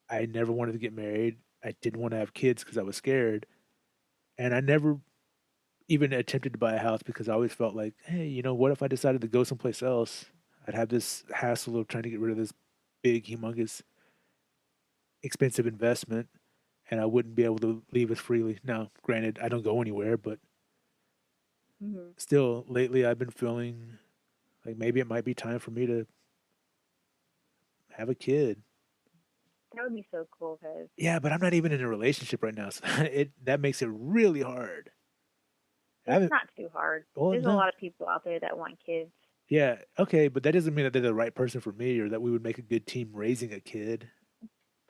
[SPEAKER 1] I never wanted to get married. I didn't want to have kids because I was scared. And I never even attempted to buy a house because I always felt like, hey, what if I decided to go someplace else? I'd have this hassle of trying to get rid of this big, humongous, expensive investment, and I wouldn't be able to leave as freely. Now, granted, I don't go anywhere, but
[SPEAKER 2] Hmm.
[SPEAKER 1] still, lately I've been feeling like maybe it might be time for me to have a kid.
[SPEAKER 2] That would be so cool because
[SPEAKER 1] Yeah, but I'm not even in a relationship right now, so it that makes it really hard. I
[SPEAKER 2] it's
[SPEAKER 1] haven't.
[SPEAKER 2] not too hard.
[SPEAKER 1] Well,
[SPEAKER 2] There's a
[SPEAKER 1] no.
[SPEAKER 2] lot of people out there that want kids.
[SPEAKER 1] Yeah, okay, but that doesn't mean that they're the right person for me or that we would make a good team raising a kid.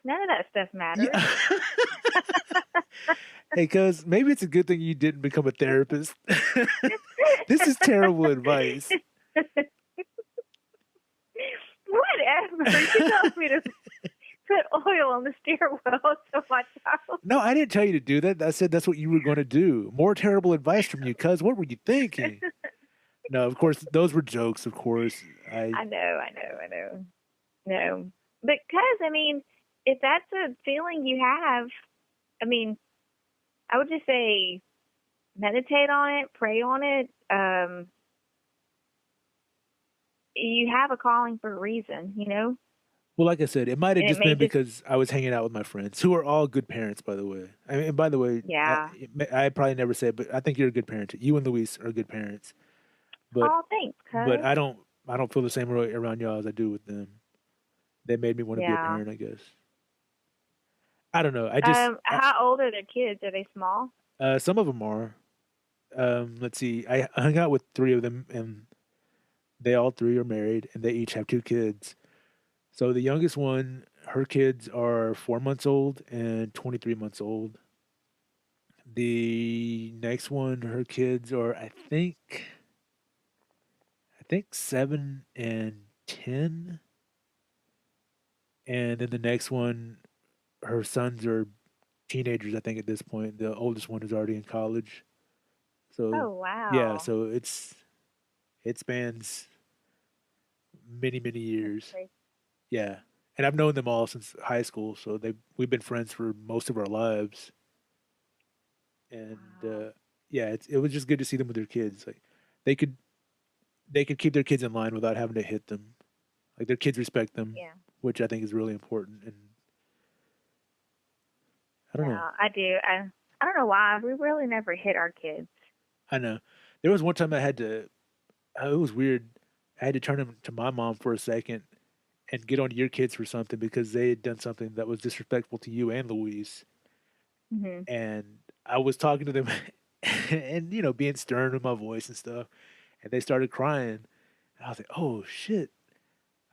[SPEAKER 2] None of that stuff matters.
[SPEAKER 1] Yeah. Hey, cuz maybe it's a good thing you didn't become a therapist. This is terrible advice.
[SPEAKER 2] Whatever. You told me to put oil on the stairwell so my child.
[SPEAKER 1] No, I didn't tell you to do that. I said that's what you were going to do. More terrible advice from you, cuz. What were you thinking? No, of course, those were jokes, of course. I
[SPEAKER 2] I know. No. Because, I mean, if that's a feeling you have, I mean, I would just say meditate on it, pray on it. You have a calling for a reason, you know?
[SPEAKER 1] Well, like I said, it might have
[SPEAKER 2] And it
[SPEAKER 1] just
[SPEAKER 2] may
[SPEAKER 1] been
[SPEAKER 2] just,
[SPEAKER 1] because I was hanging out with my friends, who are all good parents, by the way. I mean, and by the way,
[SPEAKER 2] yeah.
[SPEAKER 1] I probably never said, but I think you're a good parent. You and Luis are good parents, but
[SPEAKER 2] Oh, thanks,
[SPEAKER 1] but
[SPEAKER 2] cuz.
[SPEAKER 1] I don't feel the same way around y'all as I do with them. They made me want to be a
[SPEAKER 2] Yeah.
[SPEAKER 1] parent, I guess. I don't know. I just
[SPEAKER 2] How old are their kids? Are they small?
[SPEAKER 1] some of them are. Let's see. I hung out with three of them, and they all three are married, and they each have two kids. So the youngest one, her kids are 4 months old and 23 months old. The next one, her kids are, I think 7 and 10, and then the next one, her sons are teenagers. I think at this point, the oldest one is already in college. So
[SPEAKER 2] Oh,
[SPEAKER 1] yeah,
[SPEAKER 2] wow.
[SPEAKER 1] so it spans many
[SPEAKER 2] That's
[SPEAKER 1] years.
[SPEAKER 2] crazy.
[SPEAKER 1] Yeah, and I've known them all since high school, so we've been friends for most of our lives. And
[SPEAKER 2] Wow.
[SPEAKER 1] yeah, it was just good to see them with their kids. Like they could they could keep their kids in line without having to hit them. Like their kids respect them,
[SPEAKER 2] Yeah.
[SPEAKER 1] which I think is really important. And I don't know.
[SPEAKER 2] Yeah, I do. I don't know why. We really never hit our kids.
[SPEAKER 1] I know there was one time I had to. it was weird. I had to turn him to my mom for a second and get on your kids for something because they had done something that was disrespectful to you and Louise.
[SPEAKER 2] Hmm.
[SPEAKER 1] And I was talking to them and, being stern with my voice and stuff. And they started crying. And I was like, oh, shit.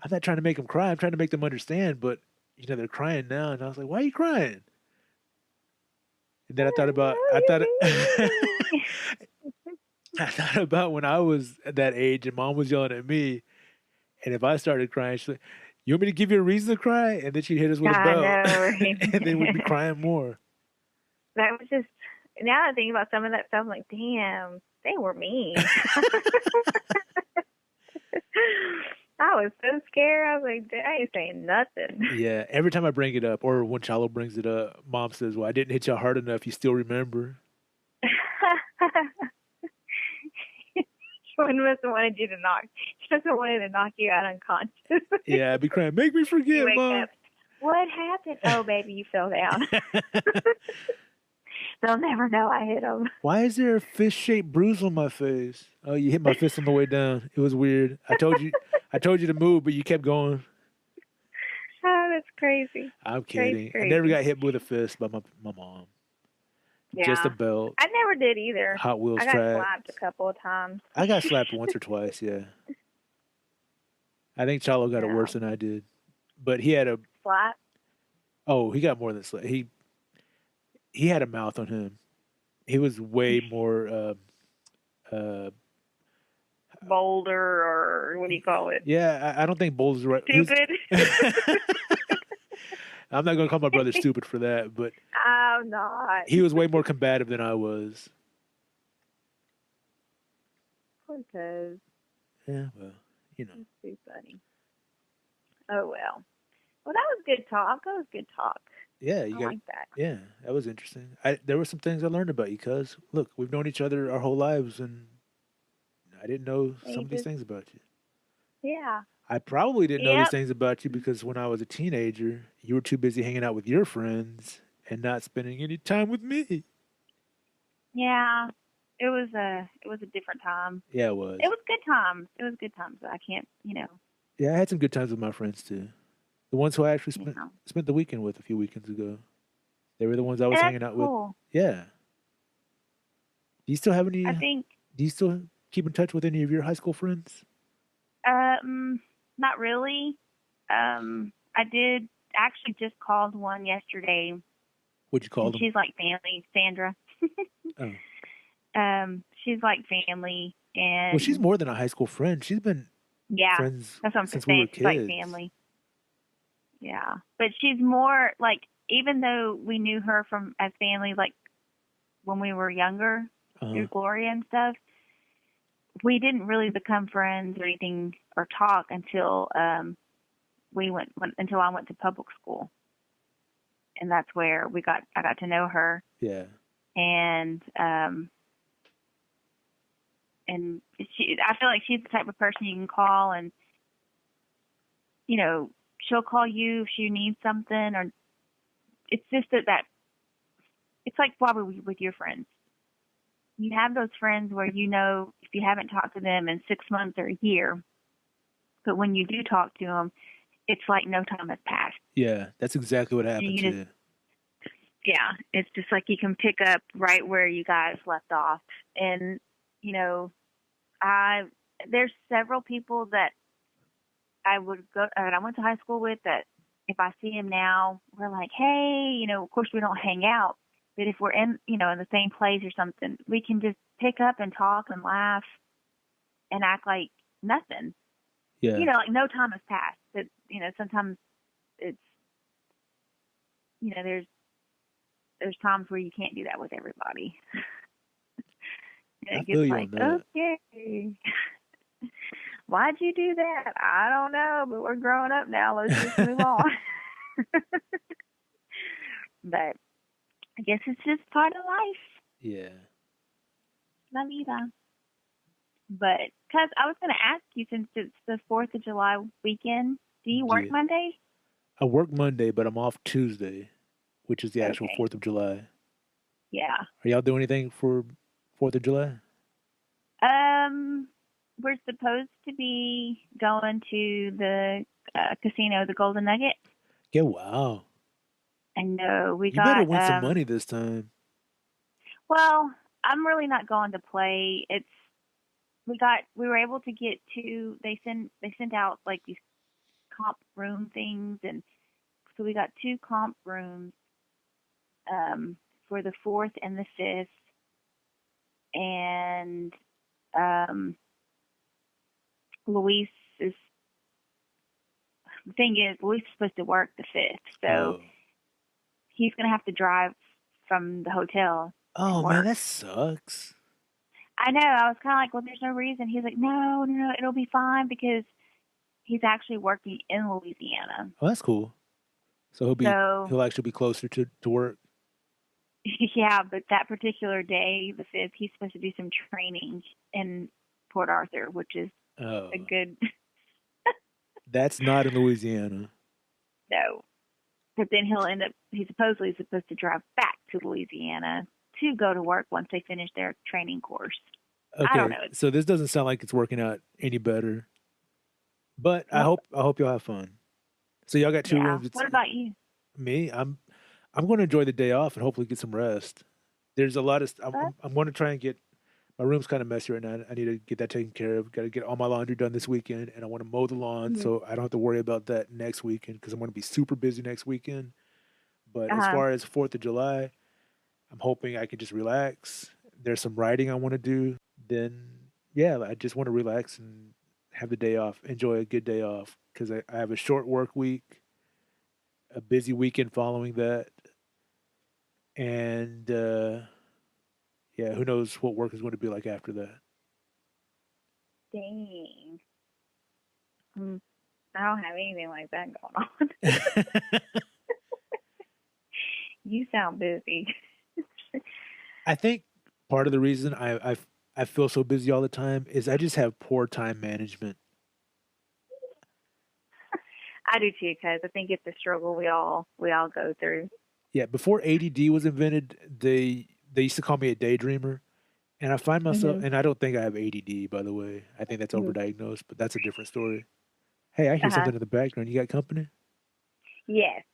[SPEAKER 1] I'm not trying to make them cry. I'm trying to make them understand. But, they're crying now. And I was like, why are you crying? And then I thought about when I was at that age and mom was yelling at me. And if I started crying, she's like, you want me to give you a reason to cry? And then she'd hit us with a
[SPEAKER 2] I
[SPEAKER 1] belt.
[SPEAKER 2] know,
[SPEAKER 1] And then we'd be
[SPEAKER 2] right?
[SPEAKER 1] crying more.
[SPEAKER 2] That was just, now I think about some of that stuff, I'm like, damn, they were mean. I was so scared. I was like, I ain't saying nothing.
[SPEAKER 1] Yeah, every time I bring it up, or when Chalo brings it up, mom says, well, I didn't hit you hard enough. You still remember?
[SPEAKER 2] She must have wanted you to knock. She must have wanted to knock you out unconscious.
[SPEAKER 1] Yeah, I'd be crying. Make me
[SPEAKER 2] You
[SPEAKER 1] forget,
[SPEAKER 2] wake
[SPEAKER 1] mom.
[SPEAKER 2] up. What happened? Oh, baby, you fell down. They'll never know I hit them.
[SPEAKER 1] Why is there a fish-shaped bruise on my face? Oh, you hit my fist on the way down. It was weird. I told you to move, but you kept going.
[SPEAKER 2] Oh, that's crazy.
[SPEAKER 1] I'm
[SPEAKER 2] Crazy,
[SPEAKER 1] kidding. I never
[SPEAKER 2] crazy.
[SPEAKER 1] got hit with a fist by my mom. Just a
[SPEAKER 2] Yeah.
[SPEAKER 1] belt,
[SPEAKER 2] I never did either.
[SPEAKER 1] Hot Wheels
[SPEAKER 2] I got
[SPEAKER 1] track.
[SPEAKER 2] slapped a couple of times.
[SPEAKER 1] I got slapped once or twice, yeah. I think Chalo got it
[SPEAKER 2] Yeah.
[SPEAKER 1] worse than I did. But he had
[SPEAKER 2] Slap?
[SPEAKER 1] he got more than slap. He had a mouth on him. He was way more, uh,
[SPEAKER 2] Boulder, or what do you call it?
[SPEAKER 1] yeah, I don't think Boulder's right.
[SPEAKER 2] Stupid?
[SPEAKER 1] I'm not going to call my brother stupid for that, but
[SPEAKER 2] I'm not.
[SPEAKER 1] he was way more combative than I was.
[SPEAKER 2] Because
[SPEAKER 1] Yeah, well,
[SPEAKER 2] it's too funny. Oh, well. Well, that was good talk. That was good talk.
[SPEAKER 1] yeah,
[SPEAKER 2] I like that.
[SPEAKER 1] yeah, that was interesting. There were some things I learned about you, cuz look, we've known each other our whole lives, and I didn't know some of these things about you.
[SPEAKER 2] Yeah.
[SPEAKER 1] I probably didn't know these
[SPEAKER 2] Yep.
[SPEAKER 1] things about you because when I was a teenager, you were too busy hanging out with your friends and not spending any time with me.
[SPEAKER 2] Yeah. It was a different time.
[SPEAKER 1] Yeah, it was.
[SPEAKER 2] It was good times. It was good times. I can't,
[SPEAKER 1] Yeah, I had some good times with my friends too. The ones who I actually
[SPEAKER 2] you know.
[SPEAKER 1] spent the weekend with a few weekends ago. They were the ones I was
[SPEAKER 2] And
[SPEAKER 1] hanging
[SPEAKER 2] that's
[SPEAKER 1] out with.
[SPEAKER 2] cool.
[SPEAKER 1] Yeah. Do you still have any?
[SPEAKER 2] I think
[SPEAKER 1] Do you still keep in touch with any of your high school friends?
[SPEAKER 2] not really. I did actually just called one yesterday,
[SPEAKER 1] What'd you call
[SPEAKER 2] and
[SPEAKER 1] them?
[SPEAKER 2] she's like family, Sandra.
[SPEAKER 1] Oh.
[SPEAKER 2] She's like family, and
[SPEAKER 1] Well, she's more than a high school friend. She's been
[SPEAKER 2] yeah,
[SPEAKER 1] friends
[SPEAKER 2] that's what I'm
[SPEAKER 1] since we were
[SPEAKER 2] saying. She's like
[SPEAKER 1] kids.
[SPEAKER 2] family. Yeah, but she's more like, even though we knew her from as family, like when we were younger, through Gloria and stuff, we didn't really become friends or anything or talk until until I went to public school, and that's where I got to know her.
[SPEAKER 1] Yeah.
[SPEAKER 2] And I feel like she's the type of person you can call, and she'll call you if she needs something, or it's just that it's like probably with your friends. You have those friends where if you haven't talked to them in 6 months or a year, but when you do talk to them, it's like no time has passed.
[SPEAKER 1] Yeah, that's exactly what happened too.
[SPEAKER 2] Yeah, it's just like you can pick up right where you guys left off. And, there's several people that I went to high school with that if I see him now, we're like, hey, of course we don't hang out, but if we're in the same place or something, we can just pick up and talk and laugh and act like nothing.
[SPEAKER 1] Yeah.
[SPEAKER 2] Like no time has passed. But, sometimes it's, there's times where you can't do that with everybody.
[SPEAKER 1] I feel you on that.
[SPEAKER 2] Okay. Why'd you do that? I don't know, but we're growing up now. Let's just move on. But I guess it's just part of life.
[SPEAKER 1] Yeah.
[SPEAKER 2] La vida. But, because I was going to ask you, since it's the 4th of July weekend, do you work Monday?
[SPEAKER 1] I work Monday, but I'm off Tuesday, which is the actual 4th of July.
[SPEAKER 2] Yeah.
[SPEAKER 1] Are y'all doing anything for 4th of July?
[SPEAKER 2] we're supposed to be going to the casino, the Golden Nugget.
[SPEAKER 1] Yeah, wow.
[SPEAKER 2] I know we
[SPEAKER 1] You better
[SPEAKER 2] got.
[SPEAKER 1] win some money this time.
[SPEAKER 2] Well, I'm really not going to play. We were able to get two. They sent out like these comp room things, and so we got two comp rooms for the 4th and the 5th, and um, Luis is the thing is Luis is supposed to work the 5th, so
[SPEAKER 1] Oh.
[SPEAKER 2] he's gonna have to drive from the hotel to
[SPEAKER 1] Oh man,
[SPEAKER 2] work.
[SPEAKER 1] that sucks.
[SPEAKER 2] I know. I was kind of like, well, there's no reason. He's like, no, no, no, it'll be fine because he's actually working in Louisiana.
[SPEAKER 1] Oh, that's cool. So
[SPEAKER 2] So
[SPEAKER 1] he'll actually be closer to work.
[SPEAKER 2] yeah, but that particular day, the 5th, he's supposed to do some training in Port Arthur, which is
[SPEAKER 1] Oh.
[SPEAKER 2] a good
[SPEAKER 1] That's not in Louisiana.
[SPEAKER 2] no. But then he's supposedly supposed to drive back to Louisiana to go to work once they finish their training course. I don't
[SPEAKER 1] Okay,
[SPEAKER 2] know.
[SPEAKER 1] so this doesn't sound like it's working out any better. But I
[SPEAKER 2] Well,
[SPEAKER 1] hope y'all have fun. So y'all got two
[SPEAKER 2] yeah.
[SPEAKER 1] rooms. It's
[SPEAKER 2] What about you?
[SPEAKER 1] me. I'm going to enjoy the day off and hopefully get some rest. There's a lot of I'm going to try and get my room's kind of messy right now. I need to get that taken care of. Got to get all my laundry done this weekend, and I want to mow the lawn
[SPEAKER 2] Mm-hmm.
[SPEAKER 1] so I don't have to worry about that next weekend because I'm going to be super busy next weekend. But as
[SPEAKER 2] Uh-huh.
[SPEAKER 1] far as 4th of July, I'm hoping I can just relax. There's some writing I want to do. Then, yeah, I just want to relax and have the day off, enjoy a good day off because I have a short work week, a busy weekend following that. And yeah, who knows what work is going to be like after that.
[SPEAKER 2] Dang. I don't have anything like that going on. You sound busy.
[SPEAKER 1] I think part of the reason I feel so busy all the time is I just have poor time management.
[SPEAKER 2] I do too, because I think it's a struggle we all go through.
[SPEAKER 1] Yeah, before ADD was invented, they used to call me a daydreamer, and I find myself,
[SPEAKER 2] Mhm.
[SPEAKER 1] and I don't think I have ADD, by the way. I think that's
[SPEAKER 2] Mhm.
[SPEAKER 1] overdiagnosed, but that's a different story. Hey, I hear
[SPEAKER 2] Uh-huh.
[SPEAKER 1] something in the background. You got company?
[SPEAKER 2] Yes.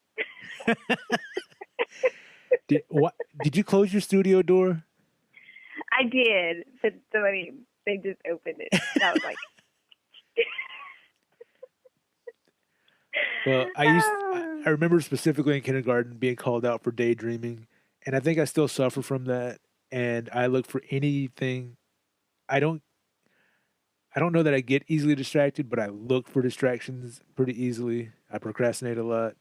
[SPEAKER 1] Did you close your studio door?
[SPEAKER 2] I did, but somebody they just opened it. And I was like,
[SPEAKER 1] Well, I remember specifically in kindergarten being called out for daydreaming, and I think I still suffer from that. And I look for anything. I don't I don't know that I get easily distracted, but I look for distractions pretty easily. I procrastinate a lot,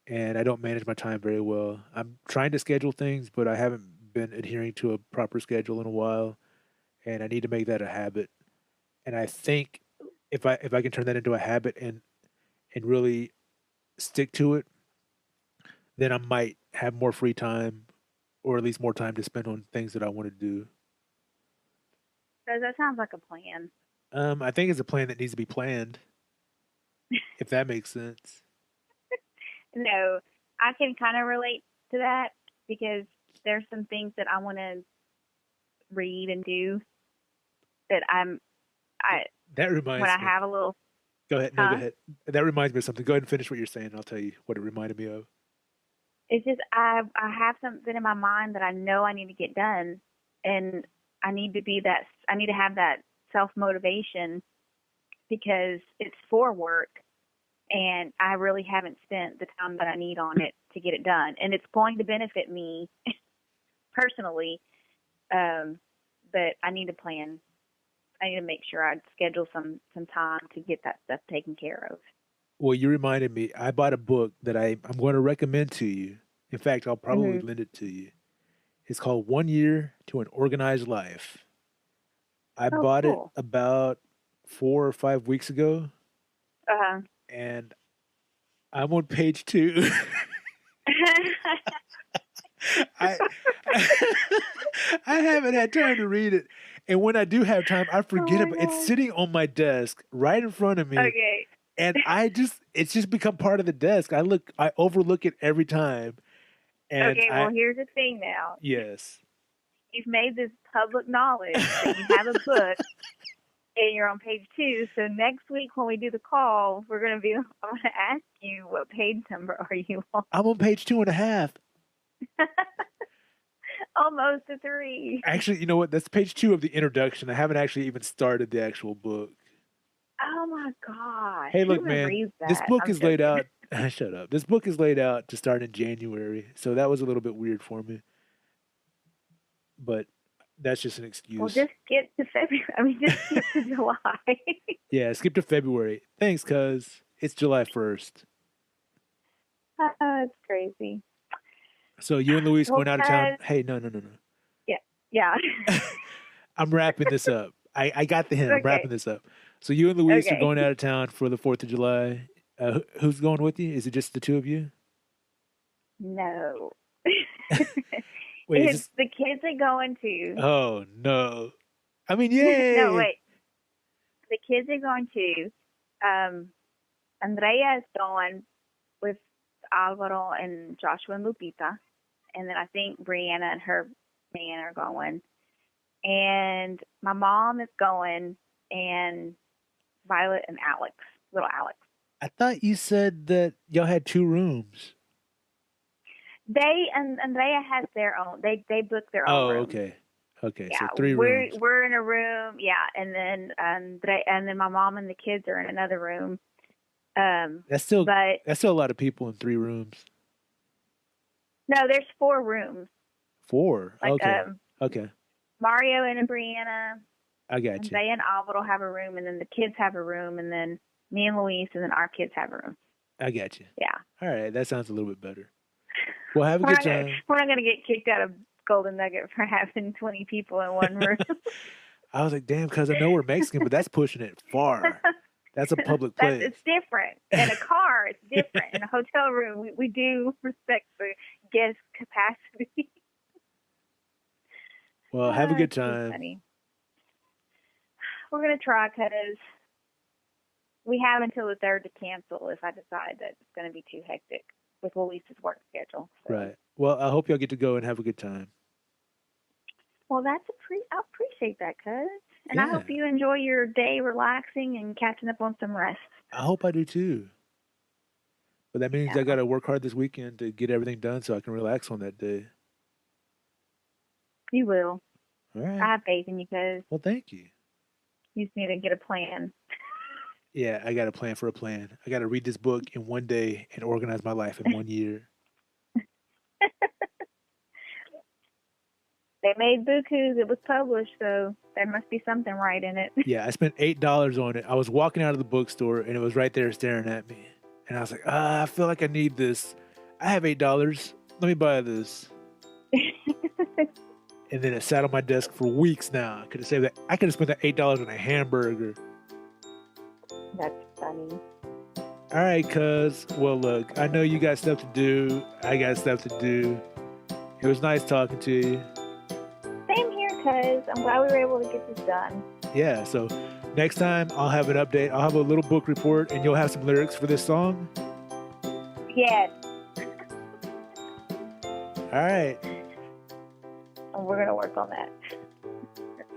[SPEAKER 1] and I don't manage my time very well. I'm trying to schedule things, but I haven't been adhering to a proper schedule in a while, and I need to make that a habit. And I think if I can turn that into a habit and really stick to it, then I might have more free time or at least more time to spend on things that I want to do.
[SPEAKER 2] so that sounds like a plan.
[SPEAKER 1] I think it's a plan that needs to be planned, if that makes sense.
[SPEAKER 2] No, I can kind of relate to that because there's some things that I want to read and do that I
[SPEAKER 1] That
[SPEAKER 2] when
[SPEAKER 1] reminds
[SPEAKER 2] I
[SPEAKER 1] me.
[SPEAKER 2] have a little,
[SPEAKER 1] Go ahead. No, go
[SPEAKER 2] huh?
[SPEAKER 1] ahead. That reminds me of something. Go ahead and finish what you're saying. I'll tell you what it reminded me of.
[SPEAKER 2] It's just I have something in my mind that I know I need to get done, and I need to have that self motivation because it's for work, and I really haven't spent the time that I need on it to get it done, and it's going to benefit me personally. Um, but I need to plan. I need to make sure I schedule some time to get that stuff taken care of.
[SPEAKER 1] Well, you reminded me. I bought a book that I'm going to recommend to you. In fact, I'll probably
[SPEAKER 2] Mhm.
[SPEAKER 1] lend it to you. It's called 1 Year to an Organized Life. I
[SPEAKER 2] Oh,
[SPEAKER 1] bought it
[SPEAKER 2] cool.
[SPEAKER 1] about 4 or 5 weeks ago,
[SPEAKER 2] Uh-huh.
[SPEAKER 1] and I'm on page two. I I haven't had time to read it, and when I do have time, I
[SPEAKER 2] Oh
[SPEAKER 1] forget
[SPEAKER 2] my
[SPEAKER 1] it. But it's
[SPEAKER 2] god.
[SPEAKER 1] sitting on my desk right in front of me,
[SPEAKER 2] Okay.
[SPEAKER 1] and it's just become part of the desk. I overlook it every time, and
[SPEAKER 2] Okay, well here's the thing now.
[SPEAKER 1] yes,
[SPEAKER 2] You've made this public knowledge that you have a book and you're on page 2. So next week when we do the call, I'm going to ask you what page number are you on?
[SPEAKER 1] I'm on page 2.5.
[SPEAKER 2] Almost a 3.
[SPEAKER 1] Actually, you know what? That's page 2 of the introduction. I haven't actually even started the actual book.
[SPEAKER 2] Oh my gosh.
[SPEAKER 1] Hey, look,
[SPEAKER 2] Who
[SPEAKER 1] man,
[SPEAKER 2] reads that?
[SPEAKER 1] this book
[SPEAKER 2] I'm
[SPEAKER 1] is laid
[SPEAKER 2] joking.
[SPEAKER 1] out. Shut up. This book is laid out to start in January, so that was a little bit weird for me. But that's just an
[SPEAKER 2] Well,
[SPEAKER 1] excuse.
[SPEAKER 2] just skip to February. I mean, just skip to July.
[SPEAKER 1] Yeah, skip to February. Thanks, cuz it's July 1st.
[SPEAKER 2] It's crazy.
[SPEAKER 1] So you and Luis
[SPEAKER 2] Well,
[SPEAKER 1] going out of town? Hey, no.
[SPEAKER 2] Yeah.
[SPEAKER 1] I'm wrapping this up. I got the hint. I'm
[SPEAKER 2] Okay.
[SPEAKER 1] wrapping this up. So you and Luis are
[SPEAKER 2] Okay.
[SPEAKER 1] going out of town for the 4th of July. Who's going with you? Is it just the two of you?
[SPEAKER 2] No.
[SPEAKER 1] Wait,
[SPEAKER 2] It's the kids are going to.
[SPEAKER 1] Oh, no. I mean, yay!
[SPEAKER 2] No, wait. The kids are going to. Andrea is going with Alvaro and Joshua and Lupita. And then I think Brianna and her man are going. And my mom is going, and Violet and Alex, little Alex.
[SPEAKER 1] I thought you said that y'all had 2 rooms.
[SPEAKER 2] They and Andrea has their own. They booked their own room.
[SPEAKER 1] Okay.
[SPEAKER 2] Yeah,
[SPEAKER 1] So 3 rooms.
[SPEAKER 2] we're in a room. Yeah, and then my mom and the kids are in another room.
[SPEAKER 1] That's still
[SPEAKER 2] but
[SPEAKER 1] a lot of people in 3 rooms.
[SPEAKER 2] no, there's 4 rooms.
[SPEAKER 1] 4.
[SPEAKER 2] Like
[SPEAKER 1] Okay.
[SPEAKER 2] Mario and Brianna.
[SPEAKER 1] I got you.
[SPEAKER 2] Andrea and Alvaro have a room, and then the kids have a room, and then me and Luis, and then our kids have a room.
[SPEAKER 1] I got you.
[SPEAKER 2] Yeah.
[SPEAKER 1] All right, that sounds a little bit better. Well, have a good time.
[SPEAKER 2] We're not going to get kicked out of Golden Nugget for having 20 people in one room.
[SPEAKER 1] I was like, damn, because I know we're Mexican, but that's pushing it far. That's a public place.
[SPEAKER 2] It's different. In a car, it's different. In a hotel room, we do respect the guest capacity.
[SPEAKER 1] Well, have a good
[SPEAKER 2] It's
[SPEAKER 1] time.
[SPEAKER 2] funny. We're going to try because we have until the 3rd to cancel if I decide that it's going to be too hectic with Luis's work schedule. So.
[SPEAKER 1] Right. Well, I hope y'all get to go and have a good time.
[SPEAKER 2] Well, I appreciate that, cuz. And I
[SPEAKER 1] Yeah.
[SPEAKER 2] hope you enjoy your day relaxing and catching up on some rest.
[SPEAKER 1] I hope I do too. But that means
[SPEAKER 2] Yeah.
[SPEAKER 1] I got to work hard this weekend to get everything done so I can relax on that day.
[SPEAKER 2] You will.
[SPEAKER 1] All right.
[SPEAKER 2] I have faith in you, cuz.
[SPEAKER 1] Well, thank you.
[SPEAKER 2] You just need to get a plan.
[SPEAKER 1] Yeah, I got a plan for a plan. I got to read this book in one day and organize my life in 1 year.
[SPEAKER 2] They made Buku's. It was published, so there must be something right in it.
[SPEAKER 1] Yeah, I spent $8 on it. I was walking out of the bookstore and it was right there staring at me. And I was like, I feel like I need this. I have $8. Let me buy this. And then it sat on my desk for weeks now. I could have saved that. I could have spent that $8 on a hamburger.
[SPEAKER 2] That's funny.
[SPEAKER 1] All right, cuz. Well, look, I know you got stuff to do. I got stuff to do. It was nice talking to you.
[SPEAKER 2] Same here, cuz. I'm glad we were able to get this done.
[SPEAKER 1] Yeah, so next time I'll have an update. I'll have a little book report and you'll have some lyrics for this song.
[SPEAKER 2] Yes.
[SPEAKER 1] All right.
[SPEAKER 2] And we're going to work on that.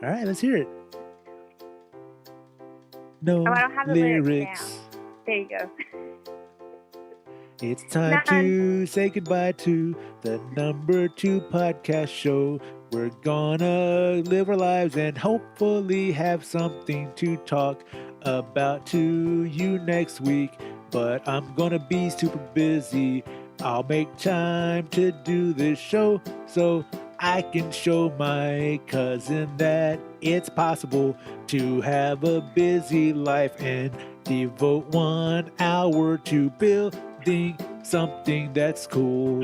[SPEAKER 1] All right, let's hear it. No
[SPEAKER 2] I don't have the lyrics now. There you go.
[SPEAKER 1] It's time to say goodbye to the NumTwoPod podcast show. We're gonna live our lives and hopefully have something to talk about to you next week. But I'm gonna be super busy. I'll make time to do this show so I can show my cousin that it's possible to have a busy life and devote 1 hour to building something that's cool.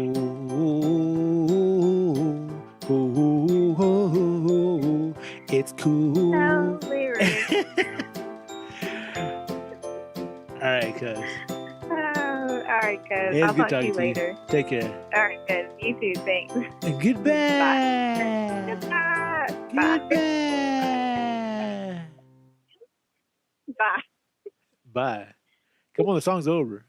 [SPEAKER 1] It's cool.
[SPEAKER 2] No lyrics.
[SPEAKER 1] All right, cuz.
[SPEAKER 2] All right, cuz.
[SPEAKER 1] It's
[SPEAKER 2] I'll
[SPEAKER 1] good
[SPEAKER 2] talk to
[SPEAKER 1] talking
[SPEAKER 2] you
[SPEAKER 1] to you.
[SPEAKER 2] later.
[SPEAKER 1] Take care.
[SPEAKER 2] All right, cuz. You too. Thanks.
[SPEAKER 1] And goodbye.
[SPEAKER 2] Goodbye.
[SPEAKER 1] Goodbye.
[SPEAKER 2] Bye.
[SPEAKER 1] Bye. Come on, the song's over.